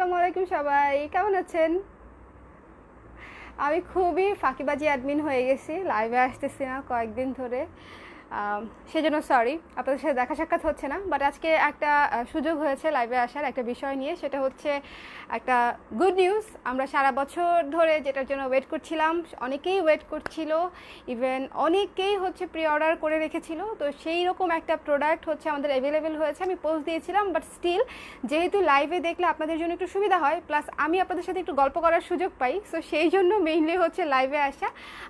আসসালামু আলাইকুম সবাই, কেমন আছেন? আমি খুবই ফাঁকিবাজি অ্যাডমিন হয়ে গেছি, লাইভে আসতেছি না কয়েকদিন ধরে। সেজন্য সরি, আপনাদের সাথে দেখা সাক্ষাৎ হচ্ছে না। বাট আজকে একটা সুযোগ হয়েছে লাইভে আসার একটা বিষয় নিয়ে, সেটা হচ্ছে একটা গুড নিউজ। আমরা সারা বছর ধরে যেটার জন্য ওয়েট করছিলাম, অনেকেই ওয়েট করছিল, ইভেন অনেকেই হচ্ছে প্রি অর্ডার করে রেখেছিল। তো সেই রকম একটা প্রোডাক্ট হচ্ছে আমাদের অ্যাভেলেবেল হয়েছে। আমি পোস্ট দিয়েছিলাম, বাট স্টিল যেহেতু লাইভে দেখলে আপনাদের জন্য একটু সুবিধা হয়, প্লাস আমি আপনাদের সাথে একটু গল্প করার সুযোগ পাই, সো সেই জন্য মেইনলি হচ্ছে লাইভে আসা।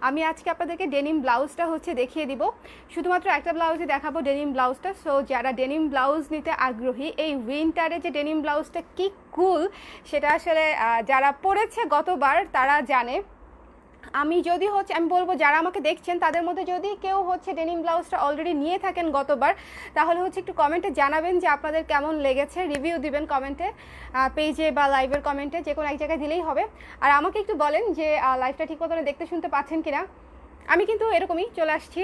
আমি আজকে আপনাদেরকে ডেনিম ব্লাউজটা হচ্ছে দেখিয়ে দিব। শুধুমাত্র একটা ব্লাউজই দেখাবো, ডেনিম ব্লাউজটা। সো যারা ডেনিম ব্লাউজ নিতে আগ্রহী, এই উইন্টারে যে ডেনিম ব্লাউজটা কি কুল, সেটা আসলে যারা পরেছে গতবার তারা জানে। আমি যদি হচ্ছে আমি বলবো, যারা আমাকে দেখছেন তাদের মধ্যে যদি কেউ হচ্ছে ডেনিম ব্লাউজটা অলরেডি নিয়ে থাকেন গতবার, তাহলে হচ্ছে একটু কমেন্টে জানাবেন যে আপনাদের কেমন লেগেছে। রিভিউ দিবেন কমেন্টে, পেজে বা লাইভের কমেন্টে, যে কোনো এক জায়গায় দিলেই হবে। আর আমাকে একটু বলেন যে লাইভটা ঠিক মতো দেখতে শুনতে পাচ্ছেন কিনা। আমি কিন্তু এরকমই চলে আসছি,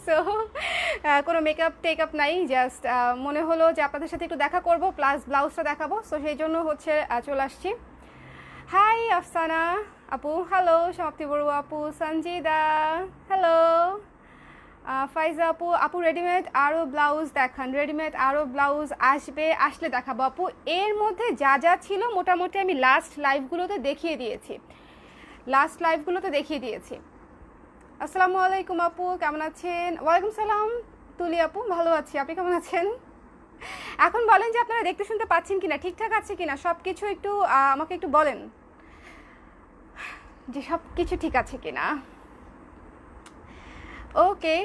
সো কোনো মেকআপ টেকআপ নাই, জাস্ট মনে হলো যে আপনাদের সাথে একটু দেখা করব, প্লাস ব্লাউজটা দেখাবো, সো সেই জন্য হচ্ছে চলে আসছি। হাই আফসানা আপু, হ্যালো সমাপ্তি বড়ুয়া আপু, সঞ্জিদা হ্যালো, ফাইজা আপু। আপু রেডিমেড আরও ব্লাউজ দেখান, রেডিমেড আরও ব্লাউজ আসবে, আসলে দেখাবো আপু। এর মধ্যে যা যা ছিল মোটামুটি আমি লাস্ট লাইভগুলোতে দেখিয়ে দিয়েছি। আসসালামু আলাইকুম আপু, কেমন আছেন? ওয়ালাইকুম সালাম তুলি আপু, ভালো আছি, আপনি কেমন আছেন? এখন বলেন যে আপনারা দেখতে শুনতে পাচ্ছেন কিনা, ঠিকঠাক আছে কিনা সব কিছু, একটু আমাকে একটু বলেন যে সব কিছু ঠিক আছে কিনা। ওকে,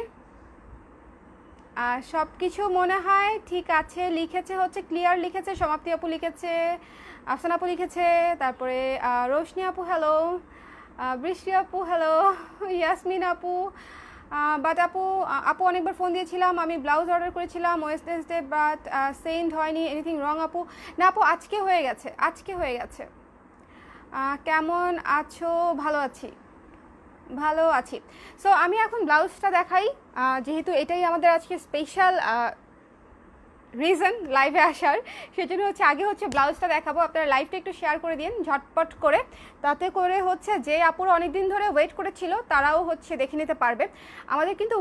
সব কিছু মনে হয় ঠিক আছে। লিখেছে হচ্ছে ক্লিয়ার, লিখেছে সমাপ্তি আপু, লিখেছে আফসানা আপু, লিখেছে তারপরে রোশনি আপু হ্যালো, বৃষ্টি আপু হ্যালো, ইয়াসমিন আপু। বাট আপু অনেকবার ফোন দিয়েছিলাম, আমি ব্লাউজ অর্ডার করেছিলাম ওয়েডনেসডে, বাট সেন্ড হয়নি, এনিথিং রং আপু? না আপু, আজকে হয়ে গেছে। কেমন আছো? ভালো আছি। সো আমি এখন ব্লাউজটা দেখাই, যেহেতু এটাই আমাদের আজকে স্পেশাল রিজন লাইভে আসার, সেজন্য হচ্ছে আগে হচ্ছে ব্লাউজটা দেখাবো। আপনারা লাইভটা একটু শেয়ার করে দিন ঝটপট করে, তাতে করে হচ্ছে যে আপুরা অনেকদিন ধরে ওয়েট করেছিল তারাও হচ্ছে দেখে নিতে পারবে। আমাদের কিন্তু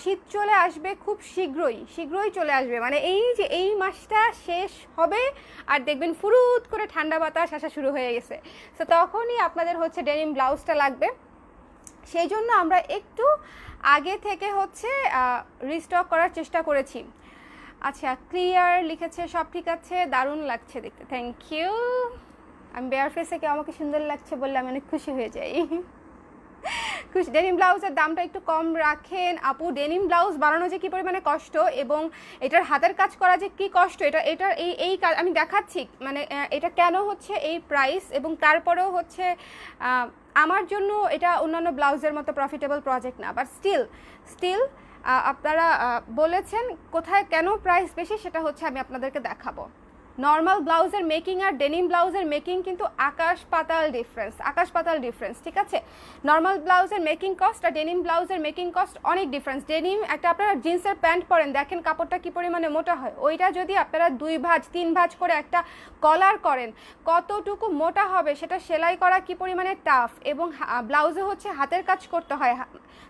শীত চলে আসবে খুব শীঘ্রই চলে আসবে, মানে এই যে এই মাসটা শেষ হবে আর দেখবেন ফুরুত করে ঠান্ডা বাতাস আসা শুরু হয়ে গেছে। সো তখনই আপনাদের হচ্ছে ডেনিম ব্লাউজটা লাগবে। সেই জন্য আমরা একটু আগে থেকে হচ্ছে রিস্টক করার চেষ্টা করেছি। আচ্ছা, ক্লিয়ার লিখেছে, সব ঠিক আছে, দারুণ লাগছে দেখতে, থ্যাংক ইউ। আমি বেয়ার ফেসে কেউ আমাকে সুন্দর লাগছে বললে আমি অনেক খুশি হয়ে যাই। খুশি। ডেনিম ব্লাউজের দামটা একটু কম রাখেন আপু। ডেনিম ব্লাউজ বানানো যে কী পরিমাণে কষ্ট, এবং এটার হাতের কাজ করা যে কী কষ্ট, এটার এই কাজ আমি দেখাচ্ছি, মানে এটা কেন হচ্ছে এই প্রাইস, এবং তারপরেও হচ্ছে আমার জন্য এটা অন্যান্য ব্লাউজের মতো প্রফিটেবল প্রজেক্ট না, বাট স্টিল আপনারা বলেছেন কোথায় কেন প্রাইস বেশি, সেটা হচ্ছে আমি আপনাদেরকে দেখাবো। নর্মাল ব্লাউজের মেকিং আর ডেনিম ব্লাউজের মেকিং কিন্তু আকাশ পাতাল ডিফারেন্স, ঠিক আছে? নর্মাল ব্লাউজের মেকিং কস্ট আর ডেনিম ব্লাউজের মেকিং কস্ট অনেক ডিফারেন্স। ডেনিম একটা আপনারা জিন্সের প্যান্ট পরেন, দেখেন কাপড়টা কী পরিমাণে মোটা হয়, ওইটা যদি আপনারা 2 ভাঁজ 3 ভাঁজ করে একটা কলার করেন কতটুকু মোটা হবে, সেটা সেলাই করা কী পরিমাণে টাফ, এবং ব্লাউজে হচ্ছে হাতের কাজ করতে হয়,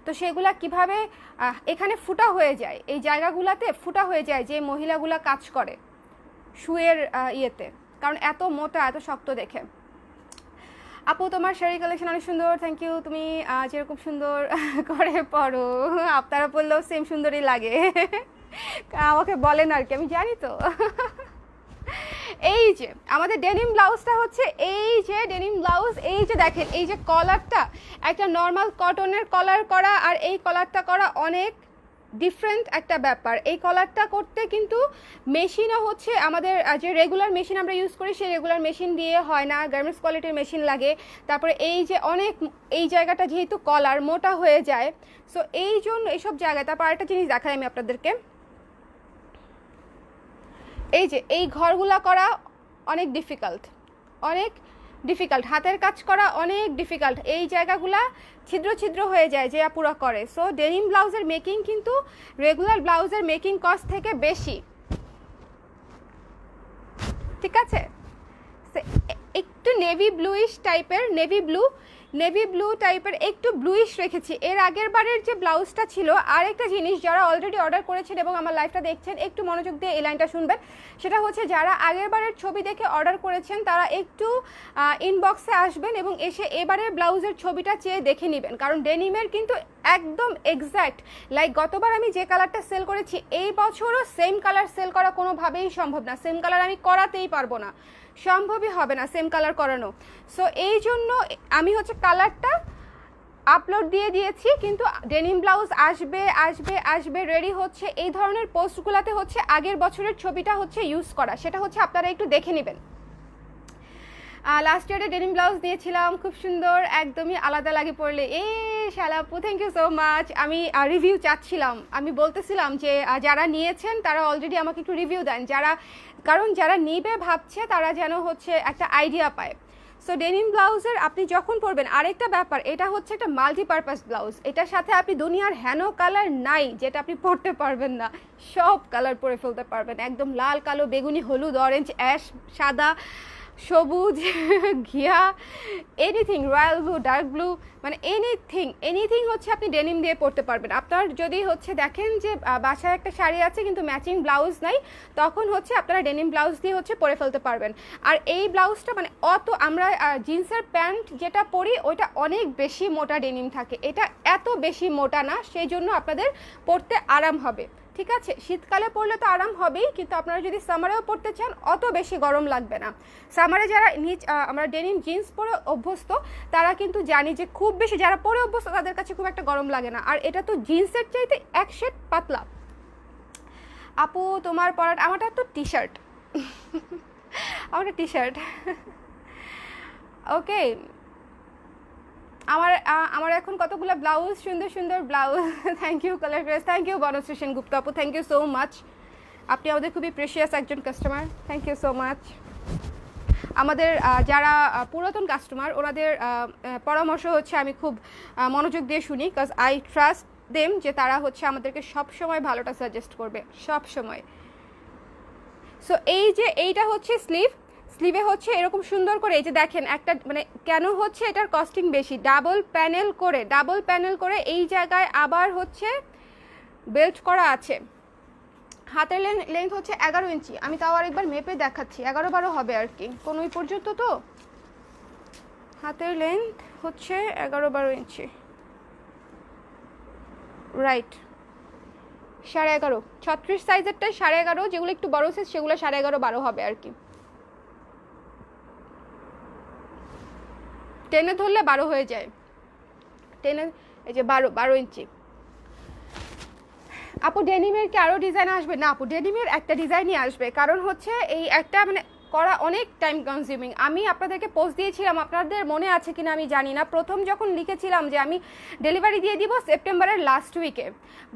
তো সেগুলা কিভাবে এখানে ফুটা হয়ে যায়, এই জায়গাগুলোতে ফুটা হয়ে যায় যে মহিলাগুলা কাজ করে শুয়ের ইয়েতে, কারণ এত মোটা এত শক্ত দেখে। আপু তোমার শাড়ি কালেকশন অনেক সুন্দর, থ্যাংক ইউ। তুমি যেরকম সুন্দর করে পরো, আপনারা পরলেও সেম সুন্দরই লাগে। আমাকে বলেন আর কি, আমি জানি তো। এই যে আমাদের ডেনিম ব্লাউজটা হচ্ছে, এই যে ডেনিম ব্লাউজ, এই যে দেখেন এই যে কলারটা, একটা নর্মাল কটনের কলার করা আর এই কলারটা করা অনেক ডিফারেন্ট একটা ব্যাপার। এই কলারটা করতে কিন্তু মেশিনও হচ্ছে আমাদের যে রেগুলার মেশিন আমরা ইউজ করি সেই রেগুলার মেশিন দিয়ে হয় না, গার্মেন্টস কোয়ালিটির মেশিন লাগে। তারপরে এই যে অনেক এই জায়গাটা যেহেতু কলার মোটা হয়ে যায়, সো এই জন্য এইসব জায়গায়। তারপর আরেকটা জিনিস দেখাই আমি আপনাদেরকে, এই যে এই ঘরগুলা করা অনেক ডিফিকাল্ট, হাতের কাজ করা অনেক ডিফিকাল্ট, এই জায়গাগুলা ছিদ্র হয়ে যায় যে আপুরা করে। সো ডেনিম ব্লাউজের মেকিং কিন্তু রেগুলার ব্লাউজের মেকিং কস্ট থেকে বেশি, ঠিক আছে? একটু নেভি ব্লু টাইপের একটু ব্লুইশ রেখেছি। এর আগের বারের যে ব্লাউজটা ছিল, আর একটা জিনিস যারা অলরেডি অর্ডার করেছেন এবং আমার লাইভটা দেখছেন একটু মনোযোগ দিয়ে এই লাইনটা শুনবেন, সেটা হচ্ছে যারা আগের বারের ছবি দেখে অর্ডার করেছেন তারা একটু ইনবক্সে আসবেন এবং এসে এবারের ব্লাউজের ছবিটা চেয়ে দেখে নেবেন, কারণ ডেনিমের কিন্তু একদম এক্স্যাক্ট লাইক গতবার আমি যে কালারটা সেল করেছি এই বছরও সেম কালার সেল করা কোনোভাবেই সম্ভব না, সেম কালার আমি করাতেই পারবো না, সম্ভবই হবে না সেম কালার করানো। সো এই জন্য আমি হচ্ছে কালারটা আপলোড দিয়ে দিয়েছি, কিন্তু ডেনিম ব্লাউজ আসবে আসবে আসবে রেডি হচ্ছে, এই ধরনের পোস্টগুলোতে হচ্ছে আগের বছরের ছবিটা হচ্ছে ইউজ করা, সেটা হচ্ছে আপনারা একটু দেখে নেবেন। লাস্ট ইয়ারে ডেনিম ব্লাউজ দিয়েছিলাম, খুব সুন্দর, একদমই আলাদা লাগে পরলে। শালাপু থ্যাংক ইউ সো মাচ। আমি রিভিউ চাচ্ছিলাম, আমি বলতেছিলাম যে যারা নিয়েছেন তারা অলরেডি আমাকে একটু রিভিউ দেন, কারণ যারা নিবে ভাবছে তারা যেন হচ্ছে একটা আইডিয়া পায়। সো ডেনিম ব্লাউজের আপনি যখন পরবেন, আরেকটা ব্যাপার, এটা হচ্ছে একটা মাল্টিপারপাস ব্লাউজ, এটার সাথে আপনি দুনিয়ার হেন কালার নাই যেটা আপনি পরতে পারবেন না, সব কালার পরে ফেলতে পারবেন, একদম লাল, কালো, বেগুনি, হলুদ, অরেঞ্জ, অ্যাশ, সাদা, সবুজ, ঘিয়া, anything, royal blue, dark blue, মানে এনিথিং হচ্ছে আপনি ডেনিম দিয়ে পরতে পারবেন। আপনার যদি হচ্ছে দেখেন যে বাসায় একটা শাড়ি আছে কিন্তু ম্যাচিং ব্লাউজ নাই, তখন হচ্ছে আপনারা ডেনিম ব্লাউজ দিয়ে হচ্ছে পরে ফেলতে পারবেন। আর এই ব্লাউজটা মানে আমরা জিন্সের প্যান্ট যেটা পরি ওইটা অনেক বেশি মোটা ডেনিম থাকে, এটা এত বেশি মোটা না, সেই জন্য আপনাদের পরতে আরাম হবে। ঠিক আছে, শীতকালে পরলে তো আরাম হবেই, কিন্তু আপনারা যদি সামারেও পরতে চান অত বেশি গরম লাগবে না। সামারে যারা আমরা ডেনিম জিন্স পরে অভ্যস্ত তারা কিন্তু জানি যে খুব বেশি, যারা পরে অভ্যস্ত তাদের কাছে খুব একটা গরম লাগে না, আর এটা তো জিন্সের চাইতে এক শেড পাতলা। আপু তোমার পরাটা, আমারটা তো টি শার্ট আমারটা টি শার্ট ওকে। আমার এখন কতগুলো ব্লাউজ, সুন্দর সুন্দর blouse. Thank you colour dress, thank you Banashree Sengupta আপু, থ্যাংক ইউ সো মাচ, আপনি আমাদের খুবই প্রেশিয়াস একজন customer, thank you so much. আমাদের যারা পুরাতন কাস্টমার ওনাদের পরামর্শ হচ্ছে আমি খুব মনোযোগ দিয়ে শুনি, বিকজ আই ট্রাস্ট দেম যে তারা হচ্ছে আমাদেরকে সবসময় ভালোটা সাজেস্ট করবে, সব সময়। সো এইটা হচ্ছে স্লিভে হচ্ছে এরকম সুন্দর করে, এই যে দেখেন একটা মানে কেন হচ্ছে এটার কস্টিং বেশি, ডাবল প্যানেল করে এই জায়গায় আবার হচ্ছে বেল্ট করা আছে। হাতের লেন্থ হচ্ছে 11 ইঞ্চি, আমি তাও আরেকবার মেপে দেখাচ্ছি, 11-12 হবে আর কি, কোন ওই পর্যন্ত। তো হাতের লেন্থ হচ্ছে 11-12 ইঞ্চি, রাইট, 11.5, 36 সাইজেরটাই 11.5, যেগুলো একটু বড় সাইজ সেগুলো 11.5-12 হবে আর কি, টেনে ধরলে 12 হয়ে যায়, টেনে এই যে 12 ইঞ্চি। আপু ডেনিমের কি আরও ডিজাইন আসবে? না আপু, ডেনিমের একটা ডিজাইনই আসবে, কারণ হচ্ছে এই একটা মানে করা অনেক টাইম কনজিউমিং। আমি আপনাদেরকে পোস্ট দিয়েছিলাম, আপনাদের মনে আছে কিনা আমি জানি না, প্রথম যখন লিখেছিলাম যে আমি ডেলিভারি দিয়ে দিব সেপ্টেম্বরের লাস্ট উইকে,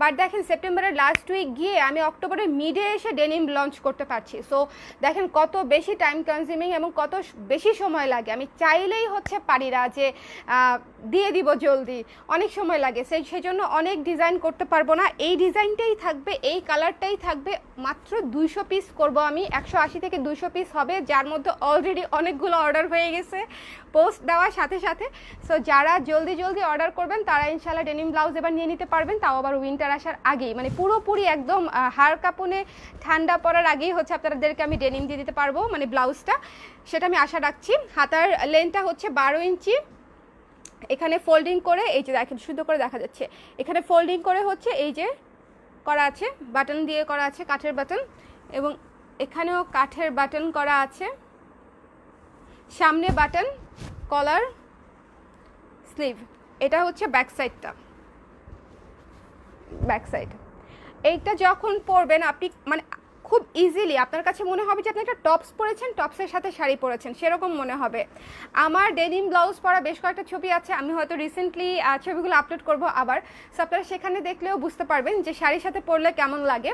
বাট দেখেন সেপ্টেম্বরের লাস্ট উইক গিয়ে আমি অক্টোবরের মিডে এসে ডেনিম লঞ্চ করতে পারছি। সো দেখেন কত বেশি টাইম কনজিউমিং এবং কত বেশি সময় লাগে, আমি চাইলেই হচ্ছে পারি না যে দিয়ে দিব জলদি, অনেক সময় লাগে, সেজন্য অনেক ডিজাইন করতে পারবো না। এই ডিজাইনটাই থাকবে, এই কালারটাই থাকবে, মাত্র 200 পিস করব আমি, 180 থেকে 200 পিস হবে, যার মধ্যে অলরেডি অনেকগুলো অর্ডার হয়ে গেছে পোস্ট দেওয়ার সাথে সাথে। সো যারা জলদি অর্ডার করবেন তারা ইনশাল্লাহ ডেনিম ব্লাউজ এবার নিয়ে নিতে পারবেন, তাও আবার উইন্টার আসার আগেই, মানে পুরোপুরি একদম হাড় কাঁপুনে ঠান্ডা পড়ার আগেই হচ্ছে আপনাদেরকে আমি ডেনিম দিয়ে দিতে পারবো, মানে ব্লাউজটা, সেটা আমি আশা রাখছি। হাতার লেন্থটা হচ্ছে 12 ইঞ্চি, এখানে ফোল্ডিং করে এই যে দেখেন সুন্দর করে দেখা যাচ্ছে, এখানে ফোল্ডিং করে হচ্ছে এই যে করা আছে, বাটন দিয়ে করা আছে, কাঠের বাটন, এবং এখানেও কাঠের বাটন করা আছে, সামনে বাটন, কলার, স্লিভ। এটা হচ্ছে ব্যাক সাইডটা, ব্যাক সাইড। এইটা যখন পরবেন আপনি মানে খুব ইজিলি আপনার কাছে মনে হবে যে আপনি একটা টপস পরেছেন, টপসের সাথে শাড়ি পরেছেন, সেরকম মনে হবে। আমার ডেনিম ব্লাউজ পরা বেশ কয়েকটা ছবি আছে, আমি হয়তো রিসেন্টলি ছবিগুলো আপলোড করব আবার, সো আপনারা সেখানে দেখলেও বুঝতে পারবেন যে শাড়ির সাথে পরলে কেমন লাগে।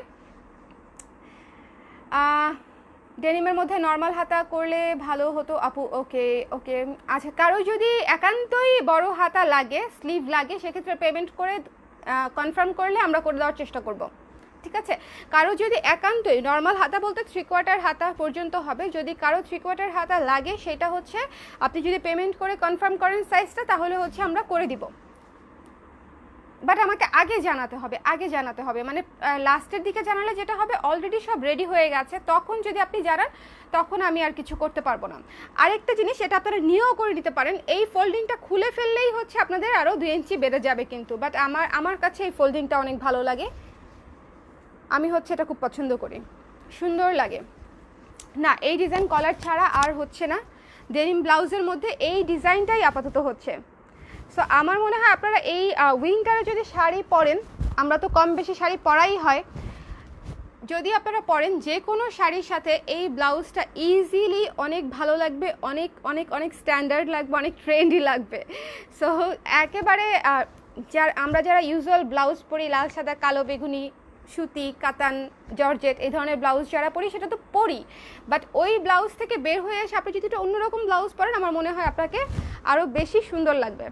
ডেনিমের মধ্যে নর্মাল হাতা করলে ভালো হতো আপু। ওকে আচ্ছা, কারো যদি একান্তই বড় হাতা লাগে, স্লিভ লাগে, সেক্ষেত্রে পেমেন্ট করে কনফার্ম করলে আমরা করে দেওয়ার চেষ্টা করব, ঠিক আছে। কারো যদি একান্তই নর্মাল হাতা বলতে 3/4 হাতা পর্যন্ত হবে, যদি কারো 3/4 হাতা লাগে সেটা হচ্ছে আপনি যদি পেমেন্ট করে কনফার্ম করেন সাইজটা, তাহলে হচ্ছে আমরা করে দিব। বাট আমাকে আগে জানাতে হবে, মানে লাস্টের দিকে জানালে যেটা হবে অলরেডি সব রেডি হয়ে গেছে, তখন যদি আপনি জানান তখন আমি আর কিছু করতে পারবো না। আরেকটা জিনিস, এটা আপনারা নিয়েও করে নিতে পারেন, এই ফোল্ডিংটা খুলে ফেললেই হচ্ছে আপনাদের আরও 2 ইঞ্চি বেড়ে যাবে কিন্তু, বাট আমার কাছে এই ফোল্ডিংটা অনেক ভালো লাগে, আমি হচ্ছে এটা খুব পছন্দ করি, সুন্দর লাগে না। এই ডিজাইন কলার ছাড়া আর হচ্ছে না, ডেনিম ব্লাউজের মধ্যে এই ডিজাইনটাই আপাতত হচ্ছে। সো আমার মনে হয় আপনারা এই উইন্টারে যদি শাড়ি পরেন, আমরা তো কম বেশি শাড়ি পরাই হয়, যদি আপনারা পরেন যে কোনো শাড়ির সাথে এই ব্লাউজটা ইজিলি অনেক ভালো লাগবে, অনেক অনেক অনেক স্ট্যান্ডার্ড লাগবে, অনেক ট্রেন্ডি লাগবে। সো একেবারে আমরা যারা ইউজুয়াল ব্লাউজ পরি, লাল সাদা কালো বেগুনি সুতি কাতান জর্জেট এই ধরনের ব্লাউজ যারা পরি সেটা তো পরি, বাট ওই ব্লাউজ থেকে বের হয়ে এসে আপনি যদি একটা অন্যরকম ব্লাউজ পরেন, আমার মনে হয় আপনাকে আরও বেশি সুন্দর লাগবে।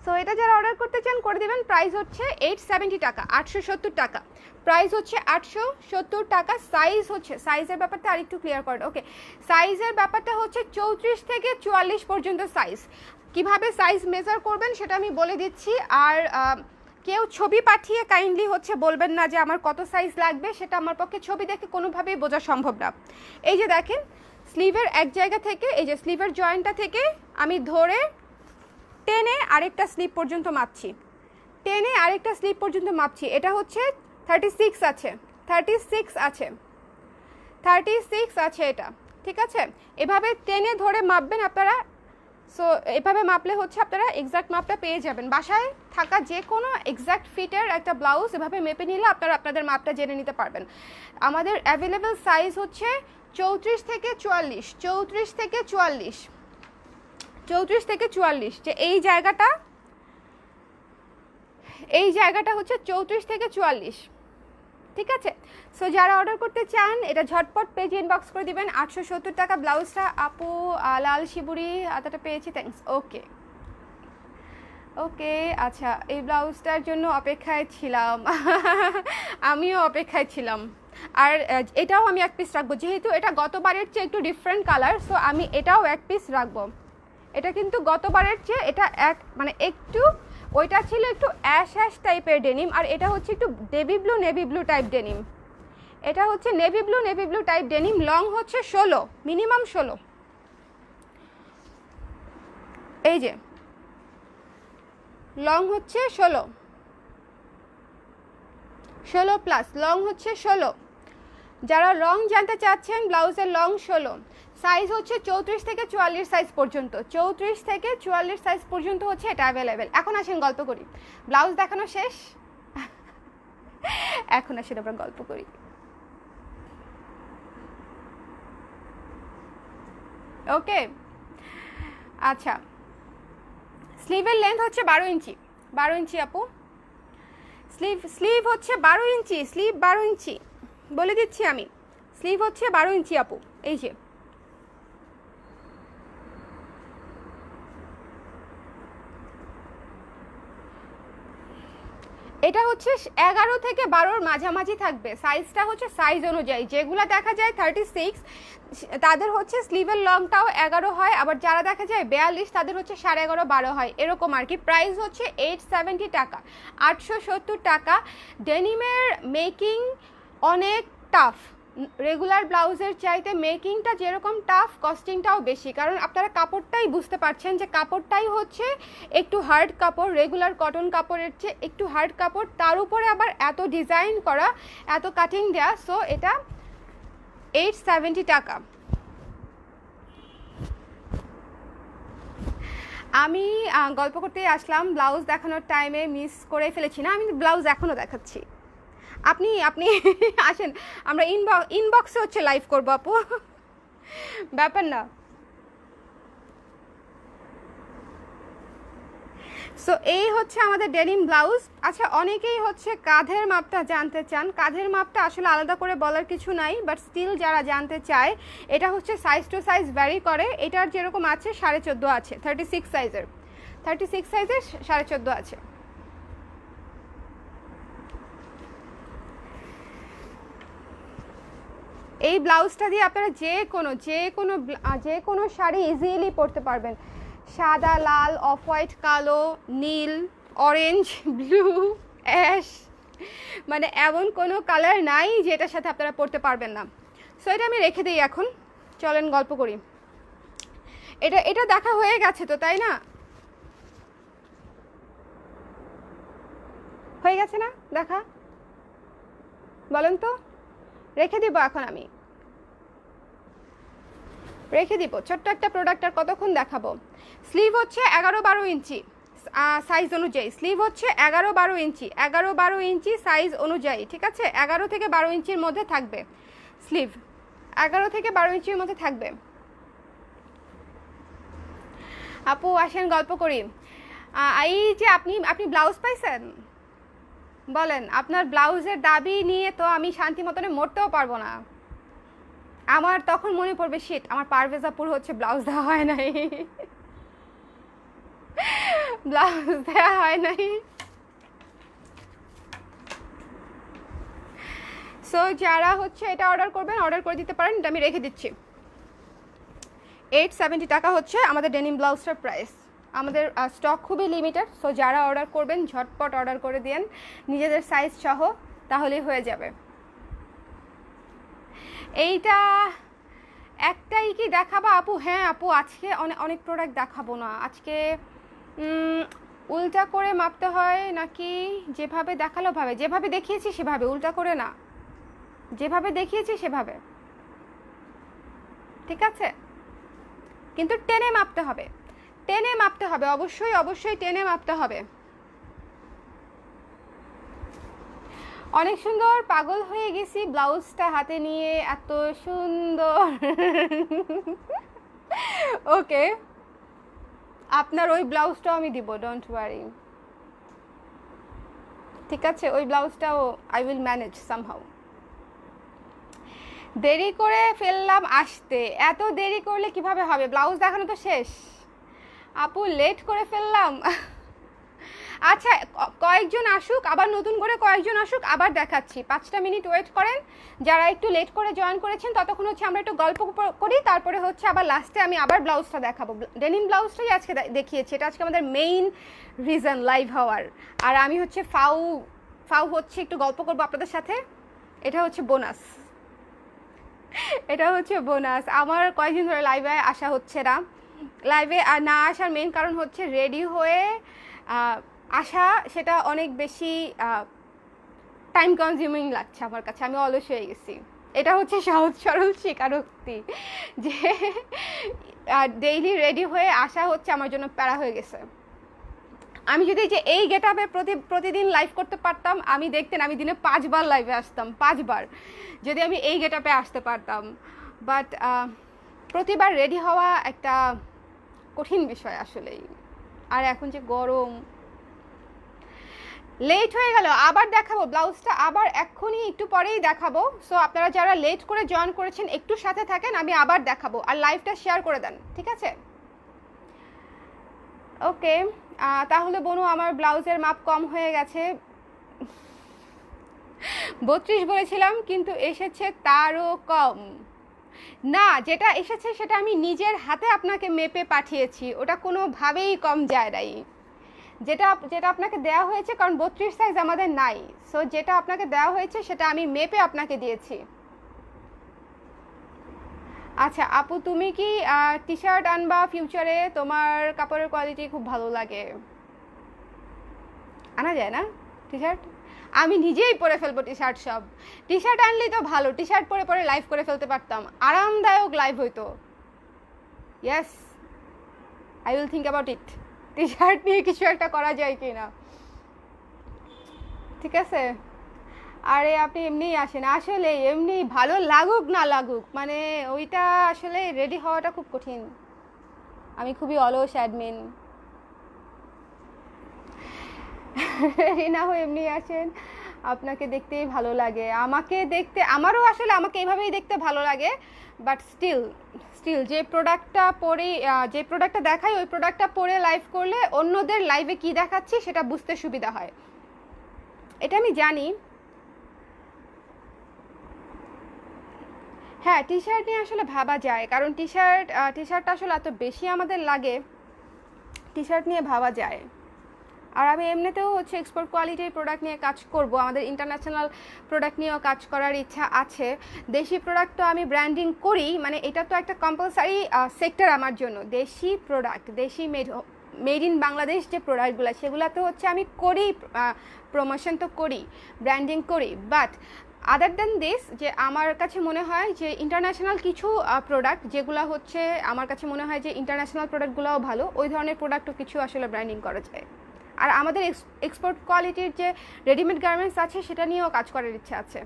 সো এটা যারা অর্ডার করতে চান করে দেবেন। প্রাইস হচ্ছে 870 টাকা, 870 টাকা, প্রাইস হচ্ছে 870 টাকা। সাইজ হচ্ছে, সাইজের ব্যাপারটা আরেকটু ক্লিয়ার করেন। ওকে, সাইজের ব্যাপারটা হচ্ছে 34 থেকে 44 পর্যন্ত সাইজ। কিভাবে সাইজ মেজার করবেন সেটা আমি বলে দিচ্ছি। আর কেউ ছবি পাঠিয়ে কাইন্ডলি হচ্ছে বলবেন না যে আমার কত সাইজ লাগবে, সেটা আমার পক্ষে ছবি দেখে কোনোভাবেই বোঝা সম্ভব না। এই যে দেখেন স্লিভের এক জায়গা থেকে, এই যে স্লিভের জয়েন্টটা থেকে আমি ধরে টেনে আরেকটা স্লিভ পর্যন্ত মাপছি, টেনে আরেকটা স্লিভ পর্যন্ত মাপছি। এটা হচ্ছে 36 আছে, 36 আছে, 36 আছে এটা, ঠিক আছে। এভাবে টেনে ধরে মাপবেন আপনারা। সো এভাবে মাপলে হচ্ছে আপনারা এক্স্যাক্ট মাপটা পেয়ে যাবেন। বাসায় থাকা যে কোনো এক্স্যাক্ট ফিটের একটা ব্লাউজ এভাবে মেপে নিলে আপনারা আপনাদের মাপটা জেনে নিতে পারবেন। আমাদের অ্যাভেলেবেল সাইজ হচ্ছে 34 থেকে 44, 34 থেকে 44, 34 থেকে 44, যে এই জায়গাটা হচ্ছে 34 থেকে 44, ঠিক আছে। সো যারা অর্ডার করতে চান এটা ঝটপট পেজ ইনবক্স করে দিবেন। 870 টাকা ব্লাউজটা। আপু লাল শিবুরি হাতাটা পেয়েছি, থ্যাঙ্কস। ওকে ওকে, আচ্ছা এই ব্লাউজটার জন্য অপেক্ষায় ছিলাম আমিও অপেক্ষায় ছিলাম। আর এটাও আমি এক পিস রাখবো, যেহেতু এটা গতবারের চেয়ে একটু ডিফারেন্ট কালার, সো আমি এটাও এক পিস রাখবো। এটা কিন্তু গতবারের চেয়ে এটা মানে একটু, ওইটা ছিল একটু অ্যাশ টাইপের ডেনিম, আর এটা হচ্ছে একটু নেভি ব্লু টাইপ ডেনিম। এটা হচ্ছে navy blue type denim. Long হচ্ছে 16, মিনিমাম 16। এই যে লং হচ্ছে 16 প্লাস, লং হচ্ছে 16। যারা লং জানতে চাচ্ছেন ব্লাউজের লং 16, সাইজ হচ্ছে 34 থেকে 44 সাইজ পর্যন্ত, 34 থেকে 44 সাইজ পর্যন্ত হচ্ছে এটা অ্যাভেলেবেল। এখন আসেন গল্প করি, ব্লাউজ দেখানো শেষ, এখন আসেন আমরা গল্প করি। ওকে আচ্ছা, স্লিভের লেন্থ হচ্ছে 12 ইঞ্চি, 12 ইঞ্চি আপু। স্লিভ হচ্ছে 12 ইঞ্চি, স্লিভ 12 ইঞ্চি বলে দিচ্ছি আমি, স্লিভ হচ্ছে 12 ইঞ্চি আপু। এই যে এটা হচ্ছে 11 থেকে 12-র মাঝামাঝি থাকবে, সাইজটা হচ্ছে সাইজ অনুযায়ী। যেগুলো দেখা যায় 36 তাদের হচ্ছে স্লিভের লংটাও 11 হয়, আবার যারা দেখা যায় 42 তাদের হচ্ছে 11.5 12 হয়, এরকম আর কি। প্রাইস হচ্ছে 870 টাকা, 870 টাকা। ডেনিমের মেকিং অনেক টাফ, রেগুলার ব্লাউজের চাইতে মেকিংটা যেরকম টাফ, কস্টিংটাও বেশি, কারণ আপনারা কাপড়টাই বুঝতে পারছেন যে কাপড়টাই হচ্ছে একটু হার্ড কাপড়, রেগুলার কটন কাপড়ের চেয়ে একটু হার্ড কাপড়, তার উপরে আবার এত ডিজাইন করা, এত কাটিং দেওয়া। সো এটা 870 টাকা। আমি গল্প করতেই আসলাম, ব্লাউজ দেখানোর টাইমে মিস করে ফেলেছি না, আমি ব্লাউজ এখনও দেখাচ্ছি। আপনি আসেন, আমরা ইনবক্সে হচ্ছে লাইভ করবো আপু, ব্যাপার না। সো এই হচ্ছে আমাদের ডেনিম ব্লাউজ। আচ্ছা অনেকেই হচ্ছে কাঁধের মাপটা জানতে চান, কাঁধের মাপটা আসলে আলাদা করে বলার কিছু নাই, বাট স্টিল যারা জানতে চায়, এটা হচ্ছে সাইজ টু সাইজ ভ্যারি করে। এটার যেরকম আছে 14.5 আছে, 36 সাইজের 14.5 আছে। এই ব্লাউজটা দিয়ে আপনারা যে কোনো শাড়ি ইজিলি পরতে পারবেন। সাদা, লাল, অফ হোয়াইট, কালো, নীল, অরেঞ্জ, ব্লু, অ্যাশ, মানে এমন কোনো কালার নাই যেটার সাথে আপনারা পরতে পারবেন না। সো এটা আমি রেখে দিই। এখন চলেন গল্প করি। এটা দেখা হয়ে গেছে তো, তাই না? হয়ে গেছে না দেখা? বলেন তো। রেখে দিব, এখন আমি রেখে দিব। ছোট্ট একটা প্রোডাক্ট আর কতক্ষণ দেখাবো। স্লিভ হচ্ছে 11-12 ইঞ্চি সাইজ অনুযায়ী। স্লিভ হচ্ছে 11-12 ইঞ্চি, 11-12 ইঞ্চি সাইজ অনুযায়ী, ঠিক আছে? 11 থেকে 12 ইঞ্চির মধ্যে থাকবে স্লিভ, 11 থেকে 12 ইঞ্চির মধ্যে থাকবে। আপু আসেন গল্প করি। এই যে আপনি ব্লাউজ পাইছেন, বলেন। আপনার ব্লাউজের দাবি নিয়ে তো আমি শান্তি মতনে মরতেও পারবো না। আমার তখন মনে পড়বে, শিট, আমার পারভেজ আপুর হচ্ছে ব্লাউজ দেওয়া হয় নাই, ব্লাউজ দেওয়া হয় নাই। সো যারা হচ্ছে এটা অর্ডার করবেন, অর্ডার করে দিতে পারেন। এটা আমি রেখে দিচ্ছি। 870 টাকা হচ্ছে আমাদের ডেনিম ব্লাউজটার প্রাইস। আমাদের স্টক খুবই লিমিটেড। সো যারা অর্ডার করবেন ঝটপট অর্ডার করে দিন নিজেদের সাইজ সহ, তাহলেই হয়ে যাবে। এইটা একটাই কি দেখাবা আপু? হ্যাঁ আপু, আজকে অনেক প্রোডাক্ট দেখাবো না আজকে। উল্টা করে মাপতে হয় নাকি যেভাবে দেখালো ভাবে? যেভাবে দেখিয়েছি সেভাবে, উল্টা করে না, যেভাবে দেখিয়েছি সেভাবে, ঠিক আছে? কিন্তু টেনে মাপতে হবে, টেনে মাপতে হবে, অবশ্যই টেনে মাপতে হবে। অনেক সুন্দর, পাগল হয়ে গেছি ব্লাউজটা হাতে নিয়ে, এত সুন্দর। ওকে, আপনার ওই ব্লাউজটাও আমি দিব, ডোন্ট ওয়ারি, ঠিক আছে? ওই ব্লাউজটাও আই উইল ম্যানেজ সামহাউ। দেরি করে ফেললাম আসতে, এত দেরি করলে কিভাবে হবে? ব্লাউজ দেখানো তো শেষ। আপু লেট করে ফেললাম। আচ্ছা, কয়েকজন আসুক, আবার নতুন করে কয়েকজন আসুক, আবার দেখাচ্ছি। 5টা মিনিট ওয়েট করেন। যারা একটু লেট করে জয়েন করেছেন ততক্ষণ হচ্ছে আমরা একটু গল্প করি, তারপরে হচ্ছে আবার লাস্টে আমি আবার ব্লাউজটা দেখাবো। ডেনিম ব্লাউজটাই আজকে দেখিয়েছি, এটা আজকে আমাদের মেইন রিজন লাইভ হওয়ার। আর আমি হচ্ছে ফাউ হচ্ছে একটু গল্প করবো আপনাদের সাথে। এটা হচ্ছে বোনাস, এটা হচ্ছে বোনাস। আমার কয়েকদিন ধরে লাইভে আসা হচ্ছে না। লাইভে আর না আসার মেইন কারণ হচ্ছে রেডি হয়ে আসা, সেটা অনেক বেশি টাইম কনজিউমিং লাগছে আমার কাছে। আমি অলস হয়ে গেছি। এটা হচ্ছে সহজ সরল স্বীকারোক্তি যে ডেইলি রেডি হয়ে আসা হচ্ছে আমার জন্য প্যারা হয়ে গেছে। আমি যদি যে এই গেট আপে প্রতিদিন লাইভ করতে পারতাম, আমি দেখতেন আমি দিনে 5 বার লাইভে আসতাম, 5 বার, যদি আমি এই গেট আপে আসতে পারতাম। বাট প্রতিবার রেডি হওয়া একটা কঠিন বিষয় আসলেই। আর এখন যে গরম, লেট হয়ে গেল। আবার দেখাবো ব্লাউজটা, আবার এক্ষুনি একটু পরেই দেখাবো। সো আপনারা যারা লেট করে জয়েন করেছেন একটু সাথে থাকেন, আমি আবার দেখাবো। আর লাইভটা শেয়ার করে দেন, ঠিক আছে? ওকে, তাহলে বনু আমার ব্লাউজের মাপ কম হয়ে গেছে। 32 বলেছিলাম, কিন্তু এসেছে তারও কম। না, যেটা এসেছে সেটা আমি নিজের হাতে আপনাকে মেপে পাঠিয়েছি, ওটা কোনোভাবেই কম যায় নাই। যেটা আপনাকে দেওয়া হয়েছে, কারণ 32 সাইজ আমাদের নাই। সো যেটা আপনাকে দেওয়া হয়েছে সেটা আমি মেপে আপনাকে দিয়েছি। আচ্ছা আপু, তুমি কি টি শার্ট আনবা ফিউচারে? তোমার কাপড়ের কোয়ালিটি খুব ভালো লাগে। আনা যায় না টি শার্ট? আমি নিজেই পরে ফেলবো টি শার্ট সব। টি শার্ট আনলেই তো ভালো, টি শার্ট পরে পরে লাইভ করে ফেলতে পারতাম, আরামদায়ক লাইভ হইতো। Yes, I will think about it. T shirt নিয়ে কিছু একটা করা যায় কি না, ঠিক আছে? আরে আপনি এমনিই আসেন, আসলে এমনি ভালো লাগুক না লাগুক, মানে ওইটা আসলে রেডি হওয়াটা খুব কঠিন। আমি খুবই অলস অ্যাডমিন। রেডি না হয়ে এমনি আসেন, আপনাকে দেখতেই ভালো লাগে। আমাকে দেখতে, আমারও আসলে আমাকে এইভাবেই দেখতে ভালো লাগে। বাট স্টিল যে প্রোডাক্টটা পরে, যে প্রোডাক্টটা দেখাই, ওই প্রোডাক্টটা পরে লাইভ করলে অন্যদের লাইভে কি দেখাচ্ছি সেটা বুঝতে সুবিধা হয়, এটা আমি জানি। হ্যাঁ, টি শার্ট নিয়ে আসলে ভাবা যায়, কারণ টি শার্টটা আসলে এত বেশি আমাদের লাগে, টি শার্ট নিয়ে ভাবা যায়। আর আমি এমনিতেও হচ্ছে এক্সপোর্ট কোয়ালিটির প্রোডাক্ট নিয়ে কাজ করব, আমাদের ইন্টারন্যাশনাল প্রোডাক্ট নিয়েও কাজ করার ইচ্ছা আছে। দেশি প্রোডাক্ট তো আমি ব্র্যান্ডিং করি, মানে এটা তো একটা কম্পালসারি সেক্টর আমার জন্য। দেশি প্রোডাক্ট, দেশি মেড ইন বাংলাদেশ যে প্রোডাক্টগুলো, সেগুলো তো হচ্ছে আমি করি, প্রমোশন তো করি, ব্র্যান্ডিং করি। বাট আদার দ্যান দিস, যে আমার কাছে মনে হয় যে ইন্টারন্যাশনাল কিছু প্রোডাক্ট যেগুলো হচ্ছে, আমার কাছে মনে হয় যে ইন্টারন্যাশনাল প্রোডাক্টগুলোও ভালো, ওই ধরনের প্রোডাক্টও কিছু আসলে ব্র্যান্ডিং করা যায়। আর আমাদের এক্সপোর্ট কোয়ালিটির যে রেডিমেড গার্মেন্টস আছে সেটা নিয়েও কাজ করার ইচ্ছা আছে।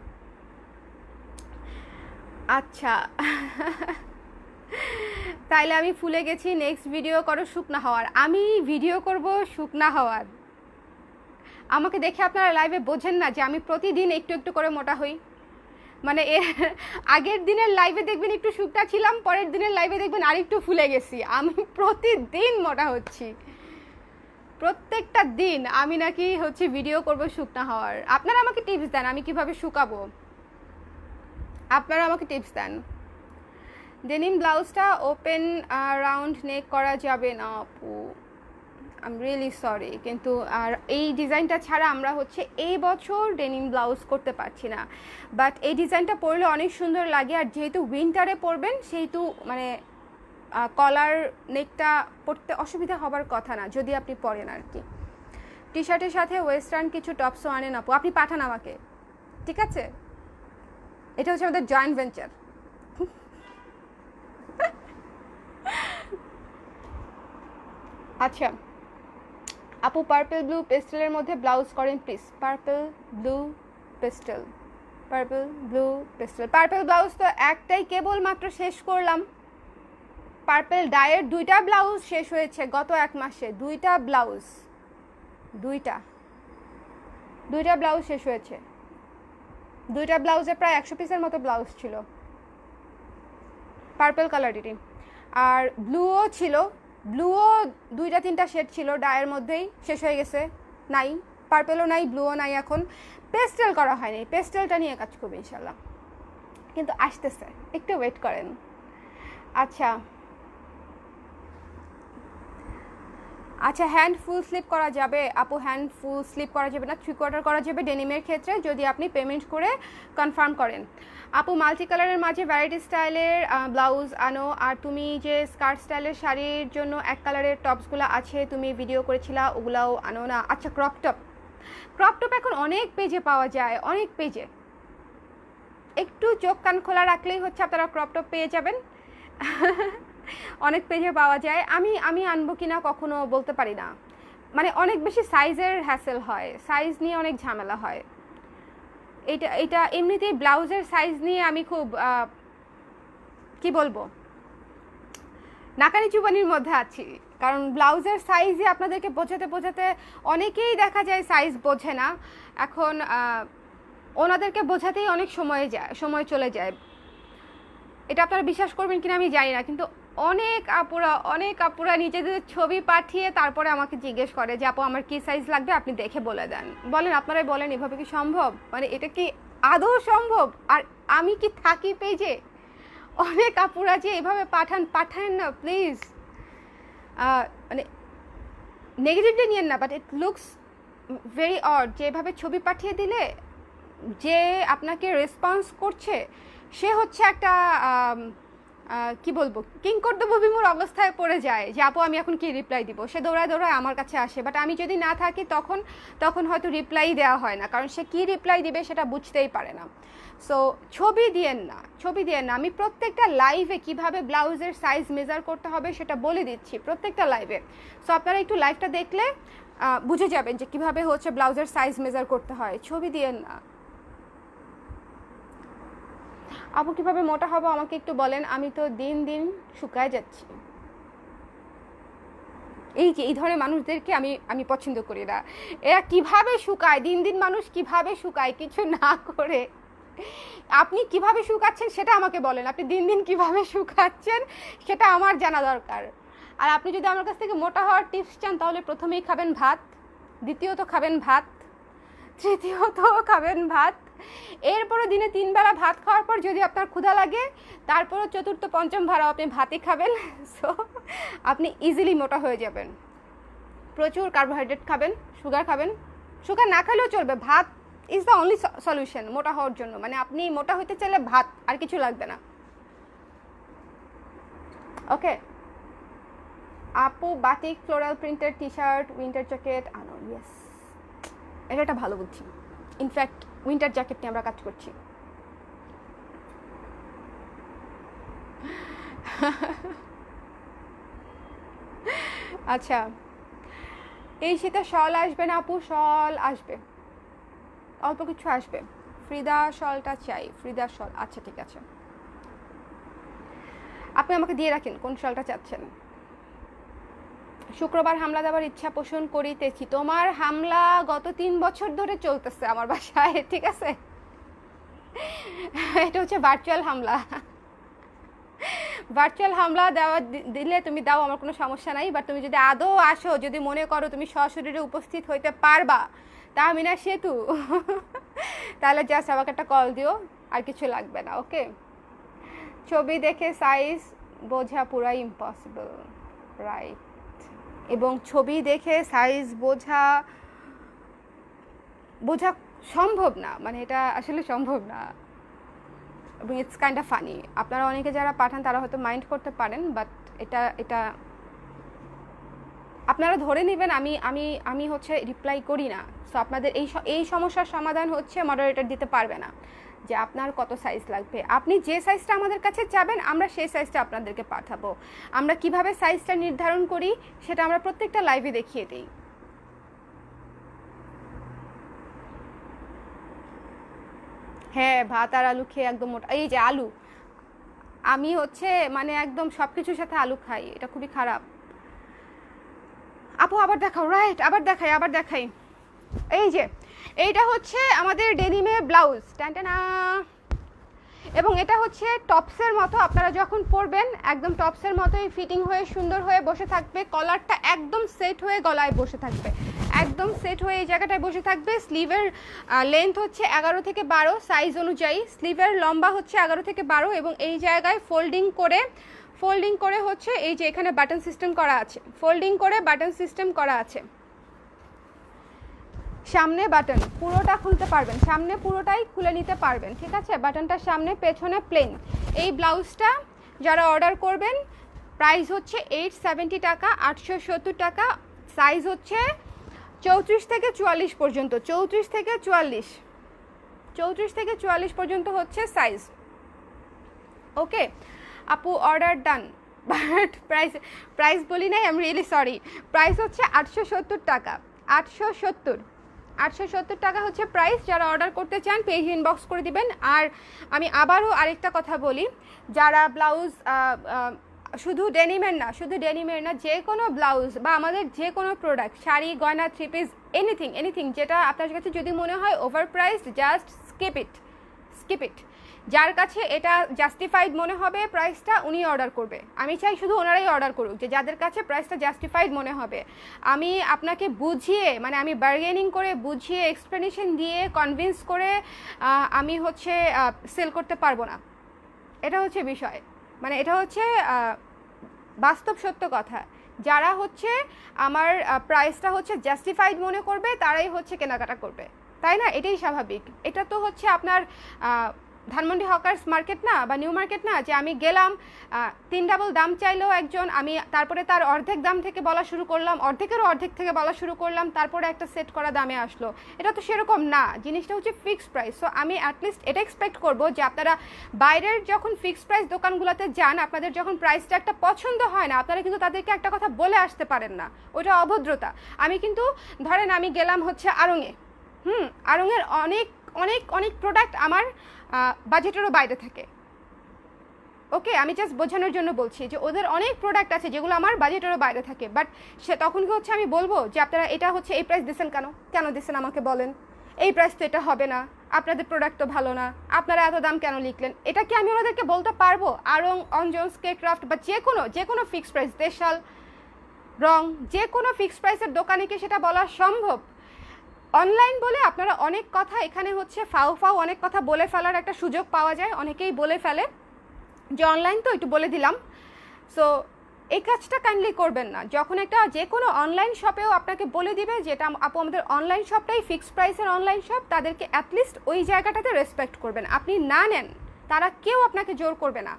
আচ্ছা, তাইলে আমি ফুলে গেছি, নেক্সট ভিডিও করো শুকনা হওয়ার। আমি ভিডিও করব শুকনা হওয়ার? আমাকে দেখে আপনারা লাইভে বোঝেন না যে আমি প্রতিদিন একটু একটু করে মোটা হই? মানে এর আগের দিনের লাইভে দেখবেন একটু শুকনা ছিলাম, পরের দিনের লাইভে দেখবেন আরেকটু ফুলে গেছি। আমি প্রতিদিন মোটা হচ্ছি, প্রত্যেকটা দিন আমি নাকি হচ্ছে ভিডিও করব শুকনা হওয়ার। আপনারা আমাকে টিপস দেন আমি কিভাবে শুকাবো, আপনারা আমাকে টিপস দেন। ডেনিম ব্লাউজটা ওপেন রাউন্ড নেক করা যাবে না আপু, আই এম রিয়েলি সরি, কিন্তু আর এই ডিজাইনটা ছাড়া আমরা হচ্ছে এই বছর ডেনিম ব্লাউজ করতে পারছি না। বাট এই ডিজাইনটা পরলে অনেক সুন্দর লাগে, আর যেহেতু উইন্টারে পরবেন সেহেতু মানে কলার নেকটা পরতে অসুবিধা হবার কথা না, যদি আপনি পরেন আর কি। টি শার্টের সাথে ওয়েস্টার্ন কিছু টপসও আনেন আপু, আপনি পাঠান আমাকে, ঠিক আছে? এটা হচ্ছে আমাদের জয়েন্ট ভেঞ্চার। আচ্ছা আপু, পার্পল ব্লু পেস্টেলের মধ্যে ব্লাউজ করেন please. Purple blue pastel, purple blue pastel, purple blouse তো একটাই কেবলমাত্র শেষ করলাম। পার্পল ডায়ের 2টা ব্লাউজ শেষ হয়েছে গত 1 মাসে, 2টা ব্লাউজ, 2টা ব্লাউজ শেষ হয়েছে। 2টা ব্লাউজে প্রায় 100 পিসের মতো ব্লাউজ ছিল পার্পল কালারেরই। আর ব্লুও ছিল, ব্লুও 2-3টা শেড ছিল ডায়ের মধ্যেই, শেষ হয়ে গেছে, নাই। পার্পলও নাই, ব্লুও নাই, এখন পেস্টেল করা হয়নি, পেস্টেলটা নিয়ে কাজ করবে ইনশাল্লাহ, কিন্তু আসতেছে, একটু ওয়েট করেন। আচ্ছা আচ্ছা, হ্যান্ড ফুল স্লিপ করা যাবে আপু? হ্যান্ড ফুল স্লিপ করা যাবে না, 3/4 করা যাবে ডেনিমের ক্ষেত্রে, যদি আপনি পেমেন্ট করে কনফার্ম করেন। আপু, মাল্টি কালারের মাঝে ভ্যারাইটি স্টাইলের ব্লাউজ আনো, আর তুমি যে স্কার্ট স্টাইলের শাড়ির জন্য 1 কালারের টপসগুলো আছে তুমি ভিডিও করেছিলা, ওগুলাও আনো না। আচ্ছা, ক্রপ টপ এখন অনেক পেজে পাওয়া যায়, অনেক পেজে, একটু চোখ কান খোলা রাখলেই হচ্ছে আপনারা ক্রপ টপ পেয়ে যাবেন। অনেক পেজে পাওয়া যায়। আমি আনবো কিনা কখনো বলতে পারি না, মানে অনেক বেশি সাইজের হ্যাসেল হয়, সাইজ নিয়ে অনেক ঝামেলা হয়। এটা এমনিতেই ব্লাউজের সাইজ নিয়ে আমি খুব কি বলবো, নাকানি চুবানির মধ্যে আছি, কারণ ব্লাউজের সাইজই আপনাদেরকে বোঝাতে অনেকেই দেখা যায় সাইজ বোঝে না। এখন ওনাদেরকে বোঝাতেই অনেক সময় চলে যায়। এটা আপনারা বিশ্বাস করবেন কিনা আমি জানি না, কিন্তু অনেক আপুরা নিজেদের ছবি পাঠিয়ে তারপরে আমাকে জিজ্ঞেস করে যে আপু আমার কি সাইজ লাগবে, আপনি দেখে বলে দেন। বলেন, আপনারাই বলেন, এভাবে কি সম্ভব? মানে এটা কি আদৌ সম্ভব? আর আমি কি থাকি পেজে? অনেক আপুরা যে এভাবে পাঠান না প্লিজ, মানে নেগেটিভলি নিয়েন না, but it looks very odd যে এভাবে ছবি পাঠিয়ে দিলে যে আপনাকে রেসপন্স করছে সে হচ্ছে একটা কি বলবো, কিংকর্তব্য বিমূঢ় অবস্থায় পড়ে যায় যে আপু আমি এখন কি রিপ্লাই দিব। সে দৌড়ায় আমার কাছে আসে, বাট আমি যদি না থাকি তখন হয়তো রিপ্লাই দেওয়া হয় না, কারণ সে কি রিপ্লাই দিবে সেটা বুঝতেই পারে না। সো ছবি দিয়েন না। আমি প্রত্যেকটা লাইভে কিভাবে ব্লাউজের সাইজ মেজার করতে হবে সেটা বলে দিচ্ছি প্রত্যেকটা লাইভে। সো আপনারা একটু লাইভটা দেখলে বুঝে যাবেন যে কিভাবে হচ্ছে ব্লাউজের সাইজ মেজার করতে হয়। ছবি দিয়েন না। আপু কিভাবে মোটা হবো আমাকে একটু বলেন, আমি তো দিন দিন শুকায় যাচ্ছি। এই ধরনের মানুষদেরকে আমি পছন্দ করি না। এরা কিভাবে শুকায়, দিন দিন মানুষ কিভাবে শুকায় কিছু না করে। আপনি কিভাবে শুকাচ্ছেন সেটা আমাকে বলেন, আপনি দিন দিন কিভাবে শুকাচ্ছেন সেটা আমার জানা দরকার। আর আপনি যদি আমার কাছ থেকে মোটা হওয়ার টিপস চান তাহলে প্রথমেই খাবেন ভাত, দ্বিতীয়ত খাবেন ভাত, তৃতীয়ত খাবেন ভাত, এরপরও দিনে 3 বেলা ভাত খাওয়ার পর যদি আপনার ক্ষুধা লাগে, তারপরও চতুর্থ পঞ্চম ভাড়াও আপনি ভাতই খাবেন। সো আপনি ইজিলি মোটা হয়ে যাবেন। প্রচুর কার্বোহাইড্রেট খাবেন, সুগার খাবেন, সুগার না খেলেও চলবে, ভাত ইজ দ্য অনলি সলিউশন মোটা হওয়ার জন্য। মানে আপনি মোটা হতে চাইলে ভাত, আর কিছু লাগবে না। ওকে আপু, বাটিক ফ্লোরাল প্রিন্টের টি শার্ট, উইন্টার জ্যাকেট আনো। ইয়েস, এটা একটা ভালো বুদ্ধি। ইনফ্যাক্ট উইন্টার জ্যাকেট নিয়ে আমরা কাজ করছি। আচ্ছা, এই শীতে শল আসবে না আপু? শল আসবে, অল্প কিছু আসবে। ফ্রিদা শলটা চাই, ফ্রিদা শল। আচ্ছা ঠিক আছে, আপনি আমাকে দিয়ে রাখেন কোন শলটা চাচ্ছেন। শুক্রবার হামলা দেওয়ার ইচ্ছা পোষণ করিতেছি। তোমার হামলা গত 3 বছর ধরে চলতেছে আমার বাসায়, ঠিক আছে? এটা হচ্ছে ভার্চুয়াল হামলা। ভার্চুয়াল হামলা দেওয়া দিলে তুমি দাও, আমার কোনো সমস্যা নাই। বাট তুমি যদি আদৌ আসো, যদি মনে করো তুমি সশরীরে উপস্থিত হইতে পারবা, তাহমিনা সেতু, তাহলে জাস্ট আমাকে একটা কল দিও, আর কিছু লাগবে না। ওকে, ছবি দেখে সাইজ বোঝা পুরাই ইম্পসিবল, রাইট? এবং ছবি দেখে সাইজ বোঝা সম্ভব না, মানে এটা আসলে সম্ভব না। এবং ইটস কাইন্ড অফ ফানি। আপনারা অনেকে যারা পাঠান তারা হয়তো মাইন্ড করতে পারেন, বাট এটা আপনারা ধরে নেবেন আমি আমি আমি হচ্ছে রিপ্লাই করি না। সো আপনাদের এই সমস্যার সমাধান হচ্ছে মডারেটর দিতে পারবে না, যে আপনার কত সাইজ লাগবে। আপনি যে সাইজটা আমাদের কাছে চাবেন, আমরা সেই সাইজটা আপনাদেরকে পাঠাবো। আমরা কিভাবে সাইজটা নির্ধারণ করি সেটা আমরা প্রত্যেকটা লাইভে দেখিয়ে দিই। হ্যাঁ, ভাত আর আলু খেয়ে একদম মোটা। এই যে আলু, আমি হচ্ছে মানে একদম সব কিছুর সাথে আলু খাই, এটা খুবই খারাপ। আপু আবার দেখাও, রাইট? আবার দেখাই। এই যে এইটা হচ্ছে আমাদের ডেনিমে ব্লাউজ, টানটানা। এবং এটা হচ্ছে টপসের মতো, আপনারা যখন পরবেন একদম টপসের মতোই ফিটিং হয়ে সুন্দর হয়ে বসে থাকবে। কলারটা একদম সেট হয়ে গলায় বসে থাকবে, একদম সেট হয়ে এই জায়গাটায় বসে থাকবে। স্লিভের লেন্থ হচ্ছে 11 থেকে 12 সাইজ অনুযায়ী, স্লিভের লম্বা হচ্ছে 11 থেকে 12। এবং এই জায়গায় ফোল্ডিং করে হচ্ছে এই যে এখানে বাটন সিস্টেম করা আছে, ফোল্ডিং করে বাটন সিস্টেম করা আছে। সামনে বাটন পুরোটা খুলতে পারবেন, সামনে পুরোটাই খুলে নিতে পারবেন, ঠিক আছে? বাটনটার সামনে, পেছনে প্লেন। এই ব্লাউজটা যারা অর্ডার করবেন, প্রাইস হচ্ছে 870 টাকা, 870 টাকা। সাইজ হচ্ছে 34 থেকে 44 পর্যন্ত, 34 থেকে 44 পর্যন্ত হচ্ছে সাইজ। ওকে আপু, অর্ডার ডান। বাট প্রাইস বলি নাই, I am really sorry. Price হচ্ছে 870 টাকা, 870 টাকা হচ্ছে প্রাইস। যারা অর্ডার করতে চান পেজ ইনবক্স করে দিবেন। আর আমি আবারও আরেকটা কথা বলি, যারা ব্লাউজ শুধু ডেনিমের না, যে কোনো ব্লাউজ বা আমাদের যে কোনো প্রোডাক্ট, শাড়ি, গয়না, থ্রি পিস, এনিথিং যেটা আপনার কাছে যদি মনে হয় ওভার প্রাইসড, জাস্ট স্কিপ ইট। যার কাছে এটা জাস্টিফাইড মনে হবে প্রাইসটা, উনি অর্ডার করবে। আমি চাই শুধু ওনারাই অর্ডার করুক, যে যাদের কাছে প্রাইসটা জাস্টিফাইড মনে হবে। আমি আপনাকে বুঝিয়ে, মানে আমি বার্গেনিং করে, বুঝিয়ে, এক্সপ্লেনেশন দিয়ে, কনভিন্স করে আমি হচ্ছে সেল করতে পারবো না। এটা হচ্ছে বিষয়, মানে এটা হচ্ছে বাস্তব সত্য কথা। যারা হচ্ছে আমার প্রাইসটা হচ্ছে জাস্টিফাইড মনে করবে, তারাই হচ্ছে কেনাকাটা করবে, তাই না? এটাই স্বাভাবিক। এটা তো হচ্ছে আপনার ধানমন্ডি হকার্স মার্কেট না, বা নিউ মার্কেট না, যে আমি গেলাম 3 ডাবল দাম চাইলেও একজন, আমি তারপরে তার অর্ধেক দাম থেকে বলা শুরু করলাম, অর্ধেকেরও অর্ধেক থেকে বলা শুরু করলাম, তারপরে একটা সেট করা দামে আসলো। এটা তো সেরকম না, জিনিসটা হচ্ছে ফিক্সড প্রাইস। সো আমি অ্যাটলিস্ট এটা এক্সপেক্ট করবো যে আপনারা বাইরের যখন ফিক্সড প্রাইস দোকানগুলোতে যান, আপনাদের যখন প্রাইসটা একটা পছন্দ হয় না, আপনারা কিন্তু তাদেরকে একটা কথা বলে আসতে পারেন না, ওইটা অভদ্রতা। আমি কিন্তু ধরেন আমি গেলাম হচ্ছে আড়ংয়ে, আড়ংয়ের অনেক প্রোডাক্ট আমার বাজেটেরও বাইরে থাকে। ওকে, আমি জাস্ট বোঝানোর জন্য বলছি যে ওদের অনেক প্রোডাক্ট আছে যেগুলো আমার বাজেটেরও বাইরে থাকে। বাট সে তখন কি হচ্ছে, আমি বলবো যে আপনারা এটা হচ্ছে এই প্রাইস দিচ্ছেন, কেন দিচ্ছেন আমাকে বলেন, এই প্রাইস তো এটা হবে না, আপনাদের প্রোডাক্ট তো ভালো না, আপনারা এত দাম কেন লিখলেন? এটা কি আমি ওনাদেরকে বলতে পারবো? আড়ং, অঞ্জনস, কে ক্রাফট বা যে কোনো ফিক্সড প্রাইস, দেশাল, রং, যে কোনো ফিক্সড প্রাইসের দোকানে কি সেটা বলা সম্ভব? অনলাইন বলে আপনারা অনেক কথা এখানে হচ্ছে ফাও অনেক কথা বলে ফেলার একটা সুযোগ পাওয়া যায়, অনেকেই বলে ফেলে যে অনলাইন তো একটু বলে দিলাম। সো এই কাজটা কাইন্ডলি করবেন না। যখন একটা যে কোনো অনলাইন শপেও আপনাকে বলে দিবে যে এটা আপু আমাদের অনলাইন শপটাই ফিক্সড প্রাইসের অনলাইন শপ, তাদেরকে অ্যাটলিস্ট ওই জায়গাটাতে রেসপেক্ট করবেন। আপনি না নেন, তারা কেউ আপনাকে জোর করবে না,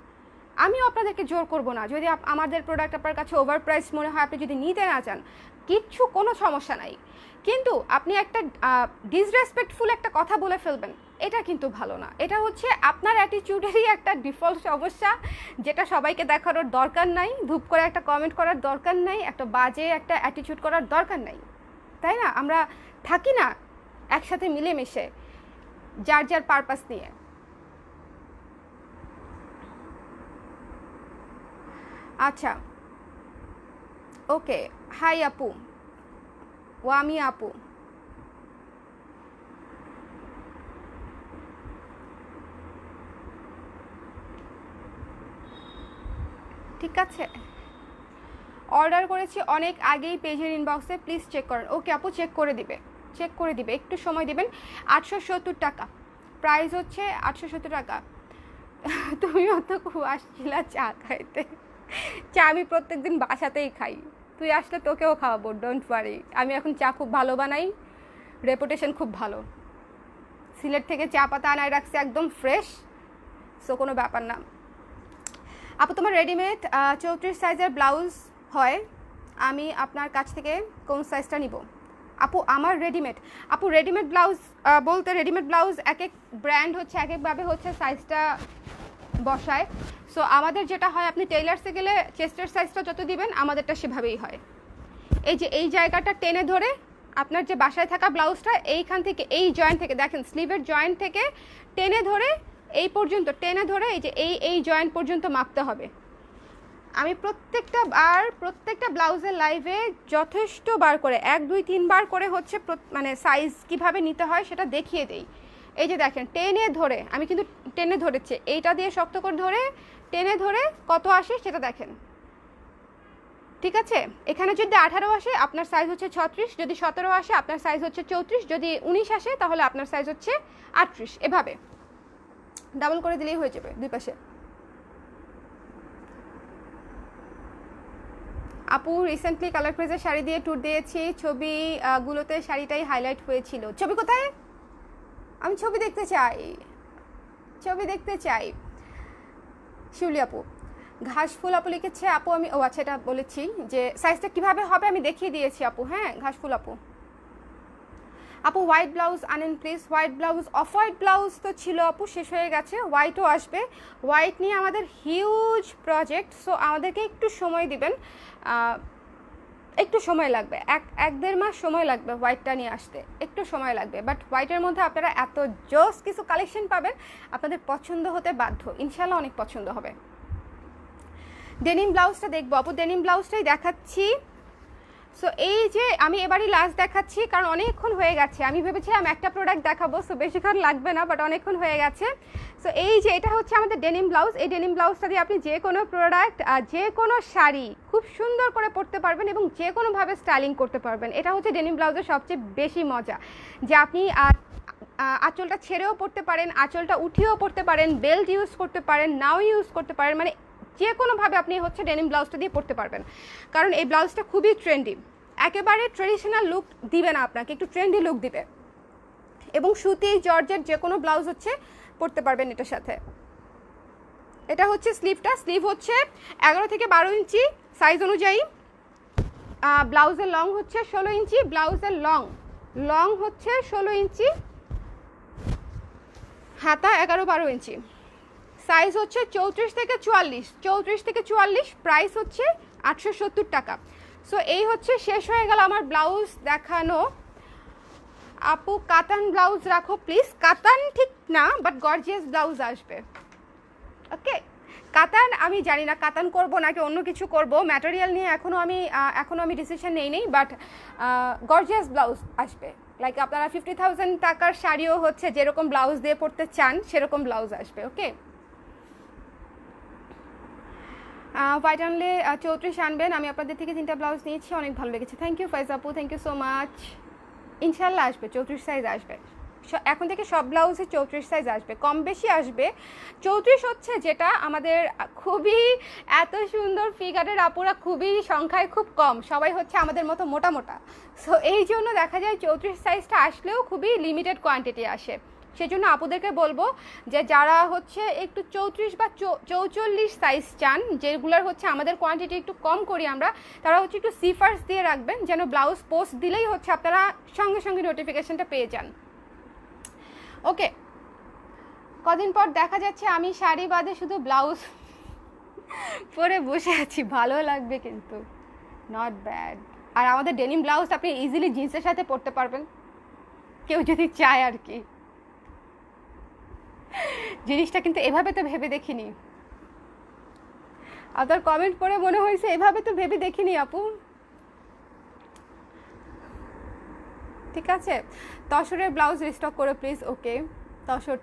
আমিও আপনাদেরকে জোর করব না। যদি আমাদের প্রোডাক্ট আপনার কাছে ওভার প্রাইস মনে হয়, আপনি যদি নিতে না চান, কিচ্ছু কোনো সমস্যা নাই। কিন্তু আপনি একটা ডিসরেসপেক্টফুল একটা কথা বলে ফেলবেন, এটা কিন্তু ভালো না। এটা হচ্ছে আপনার অ্যাটিটিউডেরই একটা ডিফল্ট সমস্যা, যেটা সবাইকে দেখানোর দরকার নাই, ধূপ করে একটা কমেন্ট করার দরকার নাই, একটা বাজে একটা অ্যাটিটিউড করার দরকার নাই, তাই না? আমরা থাকি না একসাথে মিলেমিশে যার যার পারপাস নিয়ে। আচ্ছা, ওকে, হাই আপু, ওয়ামি আপু, ঠিক আছে। অর্ডার করেছি অনেক আগেই পেজের ইনবক্সে, প্লিজ চেক করেন। ওকে আপু, চেক করে দিবে, একটু সময় দিবেন। 870 টাকা প্রাইস হচ্ছে, 870 টাকা। তুমিও তো খুব আসছিলা চা খাইতে, চা আমি প্রত্যেকদিন বাসাতেই খাই, তুই আসলে তোকেও খাওয়াবো, ডোন্ট ওয়ারি। আমি এখন চা খুব ভালো বানাই, রেপুটেশন খুব ভালো। সিলেট থেকে চা পাতা আনায় রাখছি একদম ফ্রেশ, সো কোনো ব্যাপার না। আপু তোমার রেডিমেড 34 সাইজের ব্লাউজ হয়, আমি আপনার কাছ থেকে কোন সাইজটা নিব? আপু আমার রেডিমেড, আপু রেডিমেড ব্লাউজ বলতে রেডিমেড ব্লাউজ এক এক ব্র্যান্ড হচ্ছে এক একভাবে হচ্ছে সাইজটা বসায়। সো আমাদের যেটা হয়, আপনি টেইলার্সে গেলে চেস্টের সাইজটা যত দিবেন আমাদেরটা সেভাবেই হয়। এই যে এই জায়গাটা টেনে ধরে আপনার যে বাসায় থাকা ব্লাউজটা এইখান থেকে এই জয়েন্ট থেকে দেখেন, স্লিভের জয়েন্ট থেকে টেনে ধরে এই পর্যন্ত টেনে ধরে এই যে এই জয়েন্ট পর্যন্ত মাপতে হবে। আমি প্রত্যেকটা ব্লাউজের লাইভে যথেষ্ট বার করে 1 2 3 বার করে হচ্ছে মানে সাইজ কিভাবে নিতে হয় সেটা দেখিয়ে দেই। এই যে দেখেন টেনে ধরে, আমি কিন্তু টেনে ধরেছি, এইটা দিয়ে শক্ত করে ধরে টেনে ধরে কত আসে সেটা দেখেন, ঠিক আছে? এখানে যদি 18 আসে আপনার সাইজ হচ্ছে 36, যদি 17 আসে আপনার সাইজ হচ্ছে 34, যদি 19 আসে তাহলে আপনার সাইজ হচ্ছে 38। এভাবে ডাবল করে দিলেই হয়ে যাবে দুই পাশে। আপু রিসেন্টলি কালার ক্রেজের শাড়ি দিয়ে ট্যুর দিয়েছি, ছবিগুলোতে শাড়িটাই হাইলাইট হয়েছিল। ছবি কোথায়? আমি ছবি দেখতে চাই। শিউলি আপু, ঘাসফুল আপু লিখেছে। আপু আমি আচ্ছা এটা বলেছি যে সাইজটা কিভাবে হবে আমি দেখিয়ে দিয়েছি আপু। হ্যাঁ ঘাসফুল আপু, হোয়াইট ব্লাউজ আনেন please. White blouse, off white blouse তো ছিল আপু, শেষ হয়ে গেছে, হোয়াইটও আসবে। হোয়াইট নিয়ে আমাদের হিউজ প্রজেক্ট, সো আমাদেরকে একটু সময় দিবেন, একটু সময় লাগবে, 1-1.5 মাস সময় লাগবে হোয়াইটটা নিয়ে আসতে, একটু সময় লাগবে। বাট হোয়াইটের মধ্যে আপনারা এত জোস কিছু কালেকশন পাবেন, আপনাদের পছন্দ হতে বাধ্য, ইনশাল্লাহ অনেক পছন্দ হবে। ডেনিম ব্লাউজটা দেখবো আপু, ডেনিম ব্লাউজটাই দেখাচ্ছি। সো এই যে আমি এবারই লাস্ট দেখাচ্ছি, কারণ অনেকক্ষণ হয়ে গেছে। আমি ভেবেছিলাম একটা প্রোডাক্ট দেখাবো, সো বেশিক্ষণ লাগবে না, বাট অনেকক্ষণ হয়ে গেছে। সো এই যে এটা হচ্ছে আমাদের ডেনিম ব্লাউজ। এই ডেনিম ব্লাউজটা দিয়ে আপনি যে কোনো প্রোডাক্ট, যে কোনো শাড়ি খুব সুন্দর করে পরতে পারবেন এবং যে কোনোভাবে স্টাইলিং করতে পারবেন। এটা হচ্ছে ডেনিম ব্লাউজের সবচেয়ে বেশি মজা, যে আপনি আঁচলটা ছেড়েও পরতে পারেন, আঁচলটা উঠিয়েও পরতে পারেন, বেল্ট ইউজ করতে পারেন, নাও ইউজ করতে পারেন, মানে যে কোনোভাবে আপনি হচ্ছে ডেনিম ব্লাউজটা দিয়ে পরতে পারবেন। কারণ এই ব্লাউজটা খুবই ট্রেন্ডি, একেবারে ট্রেডিশনাল লুক দিবে না আপনাকে, একটু ট্রেন্ডি লুক দিবে। এবং সুতি জর্জের যে কোনো ব্লাউজ হচ্ছে পরতে পারবেন এটার সাথে। এটা হচ্ছে স্লিভটা, স্লিভ হচ্ছে 11 থেকে 12 ইঞ্চি সাইজ অনুযায়ী। ব্লাউজের লং হচ্ছে 16 ইঞ্চি, ব্লাউজের লং হচ্ছে 16 ইঞ্চি, হাতা 11-12 ইঞ্চি, সাইজ হচ্ছে 34 থেকে 44, প্রাইস হচ্ছে 870 টাকা। সো এই হচ্ছে শেষ হয়ে গেল আমার ব্লাউজ দেখানো। আপু কাতান ব্লাউজ রাখো প্লিজ। কাতান ঠিক না, বাট গর্জিয়াস ব্লাউজ আসবে। ওকে, কাতান আমি জানি না কাতান করব নাকি অন্য কিছু করব, ম্যাটেরিয়াল নিয়ে এখনও আমি ডিসিশন নেই, বাট গর্জিয়াস ব্লাউজ আসবে। লাইক আপনারা 50,000 টাকার শাড়িও হচ্ছে যেরকম ব্লাউজ দিয়ে পরতে চান সেরকম ব্লাউজ আসবে। ওকে, হোয়াইট আনলে 34 আনবেন। আমি আপনাদের থেকে 3টা ব্লাউজ নিয়েছি, অনেক ভালো লেগেছে। থ্যাংক ইউ ফাইজ আপু, থ্যাংক ইউ সো মাচ। ইনশাল্লাহ আসবে, 34 সাইজ আসবে। এখন থেকে সব ব্লাউজে 34 সাইজ আসবে, কম বেশি আসবে। 34 হচ্ছে যেটা আমাদের খুবই এত সুন্দর ফিগারের আপুরা খুবই সংখ্যায় খুব কম, সবাই হচ্ছে আমাদের মতো মোটা মোটা। সো এই জন্য দেখা যায় 34 সাইজটা আসলেও খুবই লিমিটেড কোয়ান্টিটি আসে। সেজন্য আপুদেরকে বলবো যে যারা হচ্ছে একটু 34 বা 44 সাইজ চান, যেগুলোর হচ্ছে আমাদের কোয়ান্টিটি একটু কম করি আমরা, তারা হচ্ছে একটু সিফার্স দিয়ে রাখবেন, যেন ব্লাউজ পোস্ট দিলেই হচ্ছে আপনারা সঙ্গে সঙ্গে নোটিফিকেশনটা পেয়ে যান। ওকে, কদিন পর দেখা যাচ্ছে আমি শাড়ি বাদে শুধু ব্লাউজ পরে বসে আছি, ভালো লাগবে কিন্তু, নট ব্যাড। আর আমাদের ডেনিম ব্লাউজ আপনি ইজিলি জিন্সের সাথে পরতে পারবেন, কেউ যদি চায় আর কি। জিনিসটা কিন্তু এভাবে তো ভেবে দেখিনি, আপনার কমেন্ট পড়ে মনে হয়েছে এভাবে তো ভেবে দেখিনি আপু। ঠিক আছে, তসরের ব্লাউজ রিস্টক করে প্লিজ। ওকে,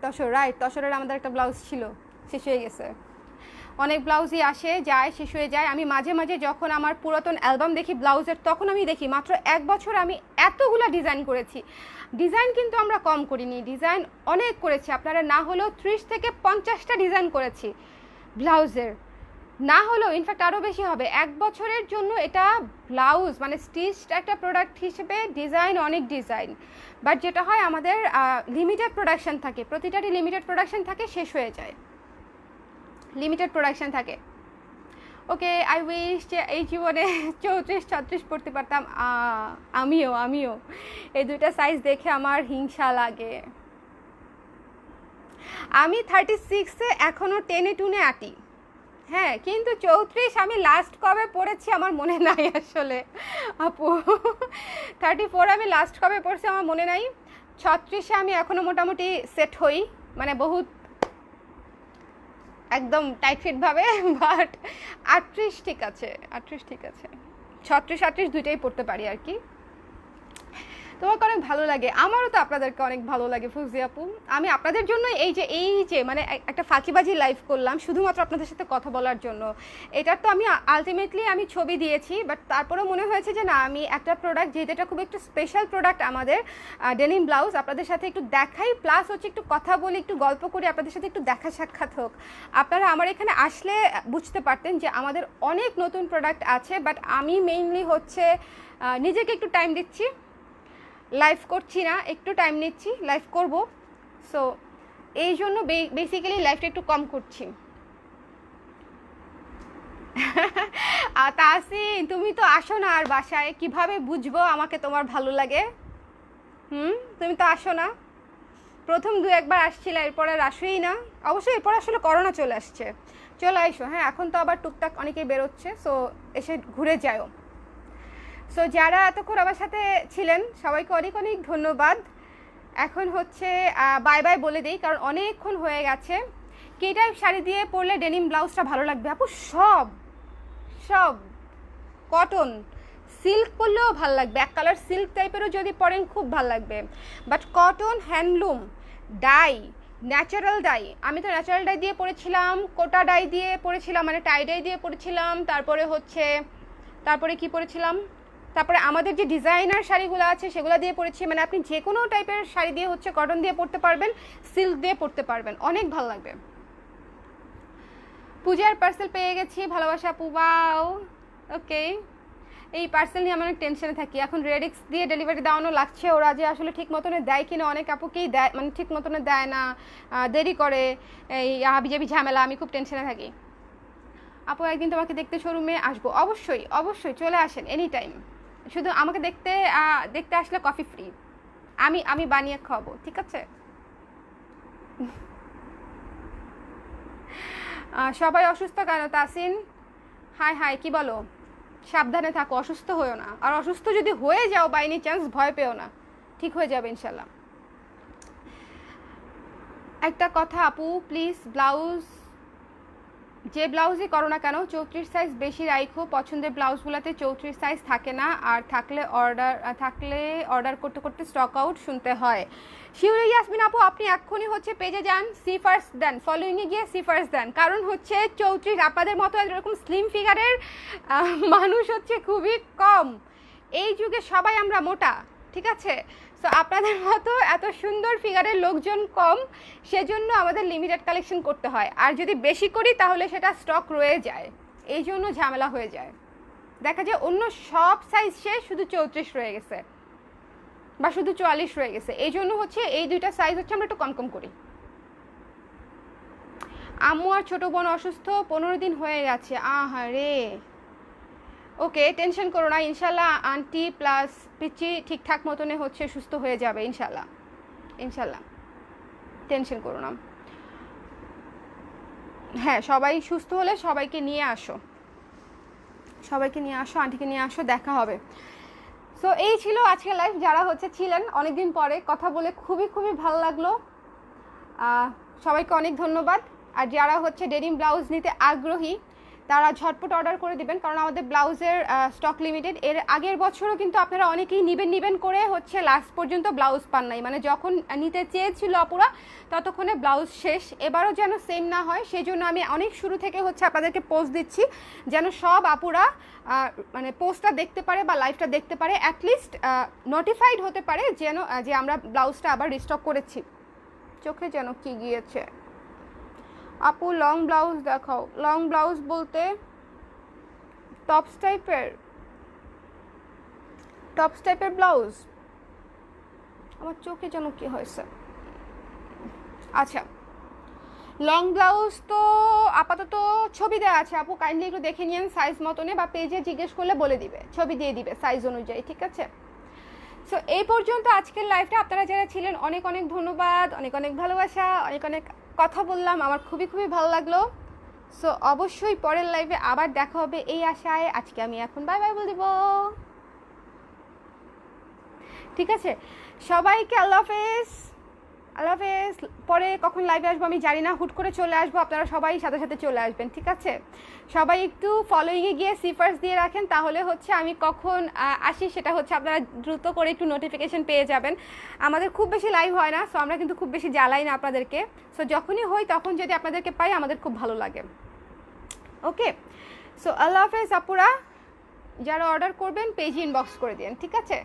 তসর রাইট, তসরের আমাদের একটা ব্লাউজ ছিল, শেষ হয়ে গেছে। অনেক ব্লাউজই আসে যায়, শেষ হয়ে যায়। আমি মাঝে মাঝে যখন আমার পুরাতন অ্যালবাম দেখি ব্লাউজের, তখন আমি দেখি মাত্র 1 বছর আমি এতগুলা ডিজাইন করেছি। ডিজাইন কিন্তু আমরা কম করিনি, ডিজাইন অনেক করেছি। আপনারা না হলেও 30 থেকে 50টা ডিজাইন করেছি ব্লাউজের, না হলেও ইনফ্যাক্ট আরও বেশি হবে। 1 বছরের জন্য এটা ব্লাউজ মানে স্টিচড একটা প্রোডাক্ট হিসেবে ডিজাইন, অনেক ডিজাইন। বাট যেটা হয় আমাদের লিমিটেড প্রোডাকশান থাকে, প্রতিটারই লিমিটেড প্রোডাকশান থাকে, শেষ হয়ে যায়, লিমিটেড প্রোডাকশান থাকে। ওকে, আই উইশ যে এই জীবনে 34-36 পড়তে পারতাম। আমিও এই দুইটা সাইজ দেখে আমার হিংসা লাগে। আমি 36-এ এখনও টেনে টুনে আটি, হ্যাঁ, কিন্তু 34 আমি লাস্ট কবে পড়েছি আমার মনে নাই আসলে আপু। 34 আমি লাস্ট কবে পড়ছি আমার মনে নাই। 36-এ আমি এখনও মোটামুটি সেট হই, মানে বহুত একদম টাইট ফিটভাবে। বাট 38 ঠিক আছে, 38 ঠিক আছে, 36-38 দুইটাই পড়তে পারি আর কি। তোমাকে অনেক ভালো লাগে, আমারও তো আপনাদেরকে অনেক ভালো লাগে ফুজি আপু। আমি আপনাদের জন্য এই যে মানে একটা ফাঁকিবাজি লাইভ করলাম শুধুমাত্র আপনাদের সাথে কথা বলার জন্য। এটার তো আমি আলটিমেটলি আমি ছবি দিয়েছি, বাট তারপরেও মনে হয়েছে যে না, আমি একটা প্রোডাক্ট, যেহেতু এটা খুব একটু স্পেশাল প্রোডাক্ট আমাদের ডেনিম ব্লাউজ, আপনাদের সাথে একটু দেখাই, প্লাস হচ্ছে একটু কথা বলি, একটু গল্প করি, আপনাদের সাথে একটু দেখা সাক্ষাৎ হোক। আপনারা আমার এখানে আসলে বুঝতে পারতেন যে আমাদের অনেক নতুন প্রোডাক্ট আছে, বাট আমি মেইনলি হচ্ছে নিজেকে একটু টাইম দিচ্ছি, লাইভ করছি না, একটু টাইম নিচ্ছি, লাইভ করব। সো এই জন্য বেসিক্যালি লাইভটা একটু কম করছি। তাসিন, তুমি তো আসো না আর বাসায়, কিভাবে বুঝবো আমাকে তোমার ভালো লাগে? তুমি তো আসো না, প্রথম 2-1বার আসছিল, এরপর আর আসোই না। অবশ্যই এরপর আসলে করোনা চলে আসছে, চলে আইসো। হ্যাঁ, এখন তো আবার টুকটাক অনেকেই বেরোচ্ছে, সো এসে ঘুরে যাও। সো যারা এতক্ষণ আমার সাথে ছিলেন সবাইকে অনেক অনেক ধন্যবাদ। এখন হচ্ছে বাই বাই বলে দিই, কারণ অনেকক্ষণ হয়ে গেছে। কে টাইপ শাড়ি দিয়ে পরলে ডেনিম ব্লাউজটা ভালো লাগবে আপু? সব কটন, সিল্ক পরলেও ভালো লাগবে, এক কালার সিল্ক টাইপেরও যদি পরেন খুব ভালো লাগবে। But cotton, handloom, dye, natural dye, আমি তো ন্যাচারাল ডাই দিয়ে পরেছিলাম, কোটা ডাই দিয়ে পরেছিলাম, মানে টাই ডাই দিয়ে পরেছিলাম, তারপরে কি পরেছিলাম, তারপরে আমাদের যে ডিজাইনার শাড়িগুলো আছে সেগুলো দিয়ে পরেছি। মানে আপনি যে কোনো টাইপের শাড়ি দিয়ে হচ্ছে কটন দিয়ে পরতে পারবেন, সিল্ক দিয়ে পরতে পারবেন, অনেক ভালো লাগবে। পূজার পার্সেল পেয়ে গেছি, ভালোবাসা পুবাও। ওকে, এই পার্সেল নিয়ে আমি অনেক টেনশনে থাকি। এখন রেডিক্স দিয়ে ডেলিভারি দেওয়ানো লাগছে, ওরা যে আসলে ঠিক মতনে দেয় কিনা, অনেক আপুকেই দেয়, মানে ঠিক মতনে দেয় না, দেরি করে, এই হাবিজাবি ঝামেলা, আমি খুব টেনশনে থাকি। আপু একদিন তোমাকে দেখতে শোরুমে আসবো, অবশ্যই চলে আসেন এনি টাইম। শুধু আমাকে দেখতে আসলে কফি ফ্রি, আমি বানিয়ে খাওয়াবো, ঠিক আছে? সবাই অসুস্থ কেন তাসিন? হাই কি বলো? সাবধানে থাকো, অসুস্থ হয়েও না। আর অসুস্থ যদি হয়ে যাও বাই এনি চান্স, ভয় পেও না, ঠিক হয়ে যাবে ইনশাল্লাহ। একটা কথা আপু প্লিজ, যে ব্লাউজই করো না কেন 34 সাইজ বেশি রাখো। পছন্দের ব্লাউজগুলোতে 34 সাইজ থাকে না, আর থাকলে অর্ডার করতে স্টক আউট শুনতে হয়। শিউরি ইয়াসমিন আপু, আপনি এক্ষুনি হচ্ছে পেজে যান, সি ফার্স্ট দেন, ফলোইংয়ে গিয়ে সি ফার্স্ট দেন, কারণ হচ্ছে 34 আপনাদের মতো এরকম স্লিম ফিগারের মানুষ হচ্ছে খুবই কম। এই যুগে সবাই আমরা মোটা, ঠিক আছে। সো আপনাদের মতো এত সুন্দর ফিগারের লোকজন কম, সেজন্য আমাদের লিমিটেড কালেকশন করতে হয়, আর যদি বেশি করি তাহলে সেটা স্টক রয়ে যায়, এই জন্য ঝামেলা হয়ে যায়। দেখা যায় অন্য সব সাইজ শেষ, শুধু 34 রয়ে গেছে বা শুধু 44 রয়ে গেছে, এই জন্য হচ্ছে এই দুইটা সাইজ হচ্ছে আমরা একটু কম কম করি। আম্মু আর ছোটো বোন অসুস্থ, 15 দিন হয়ে গেছে। আহারে, ওকে টেনশন করো না, ইনশাল্লাহ আন্টি প্লাস পিচি ঠিকঠাক মতনে হচ্ছে সুস্থ হয়ে যাবে ইনশাল্লাহ, ইনশাল্লাহ টেনশন করো না। হ্যাঁ, সবাই সুস্থ হলে সবাইকে নিয়ে আসো, সবাইকে নিয়ে আসো, আন্টিকে নিয়ে আসো, দেখা হবে। সো এই ছিল আজকে লাইভ। যারা হচ্ছে ছিলেন অনেকদিন পরে কথা বলে খুবই খুবই ভালো লাগলো, সবাইকে অনেক ধন্যবাদ। আর যারা হচ্ছে ডেনিম ব্লাউজ নিতে আগ্রহী তারা ঝটপট অর্ডার করে দিবেন, কারণ আমাদের ব্লাউজের স্টক লিমিটেড। এর আগের বছরও কিন্তু আপনারা অনেকেই নিবেন করে হচ্ছে লাস্ট পর্যন্ত ব্লাউজ পান নাই, মানে যখন নিতে চেয়েছিল আপুরা ততক্ষণে ব্লাউজ শেষ। এবারও যেন সেম না হয়, সেই জন্য আমি অনেক শুরু থেকে হচ্ছে আপনাদেরকে পোস্ট দিচ্ছি, যেন সব আপুরা মানে পোস্টটা দেখতে পারে বা লাইভটা দেখতে পারে, অ্যাটলিস্ট নোটিফাইড হতে পারে যেন যে আমরা ব্লাউজটা আবার রিস্টক করেছি। চোখে যেন কি গিয়েছে আপু, লং ব্লাউজ দেখাও। লং ব্লাউজ বলতে টপস টাইপের ব্লাউজ, আমার চোখে যেন কি হয়েছে। আচ্ছা, লং ব্লাউজ তো আপাতত ছবি দেওয়া আছে আপু, কাইন্ডলি একটু দেখে নিন সাইজ মতনে, বা পেজে জিজ্ঞেস করলে বলে দিবে, ছবি দিয়ে দিবে সাইজ অনুযায়ী, ঠিক আছে। সো এই পর্যন্ত আজকের লাইভটা। আপনারা যারা ছিলেন অনেক অনেক ধন্যবাদ, অনেক অনেক ভালোবাসা, অনেক অনেক কথা বললাম, আমার খুবই খুবই ভালো লাগলো। সো অবশ্যই পরের লাইভে আবার দেখা হবে এই আশায় আজকে আমি এখন বাই বাই বলে দিব, ঠিক আছে। সবাইকে আল্লাহ হাফেজ, আল্লাহ হাফেজ। পরে কখন লাইভে আসবো আমি জানি না, হুট করে চলে আসবো, আপনারা সবাই সাথে সাথে চলে আসবেন, ঠিক আছে। সবাই একটু ফলোইংয়ে গিয়ে সিফার্স দিয়ে রাখেন, তাহলে হচ্ছে আমি কখন আসি সেটা হচ্ছে আপনারা দ্রুত করে একটু নোটিফিকেশন পেয়ে যাবেন। আমাদের খুব বেশি লাইভ হয় না, সো আমরা কিন্তু খুব বেশি জ্বালাই না আপনাদেরকে। সো যখনই হই তখন যদি আপনাদেরকে পাই আমাদের খুব ভালো লাগে। ওকে, সো আল্লাহ হাফেজ আপুরা, যারা অর্ডার করবেন পেজে ইনবক্স করে দিন, ঠিক আছে।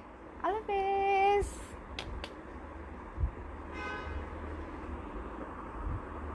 আল্লাহ হাফেজ।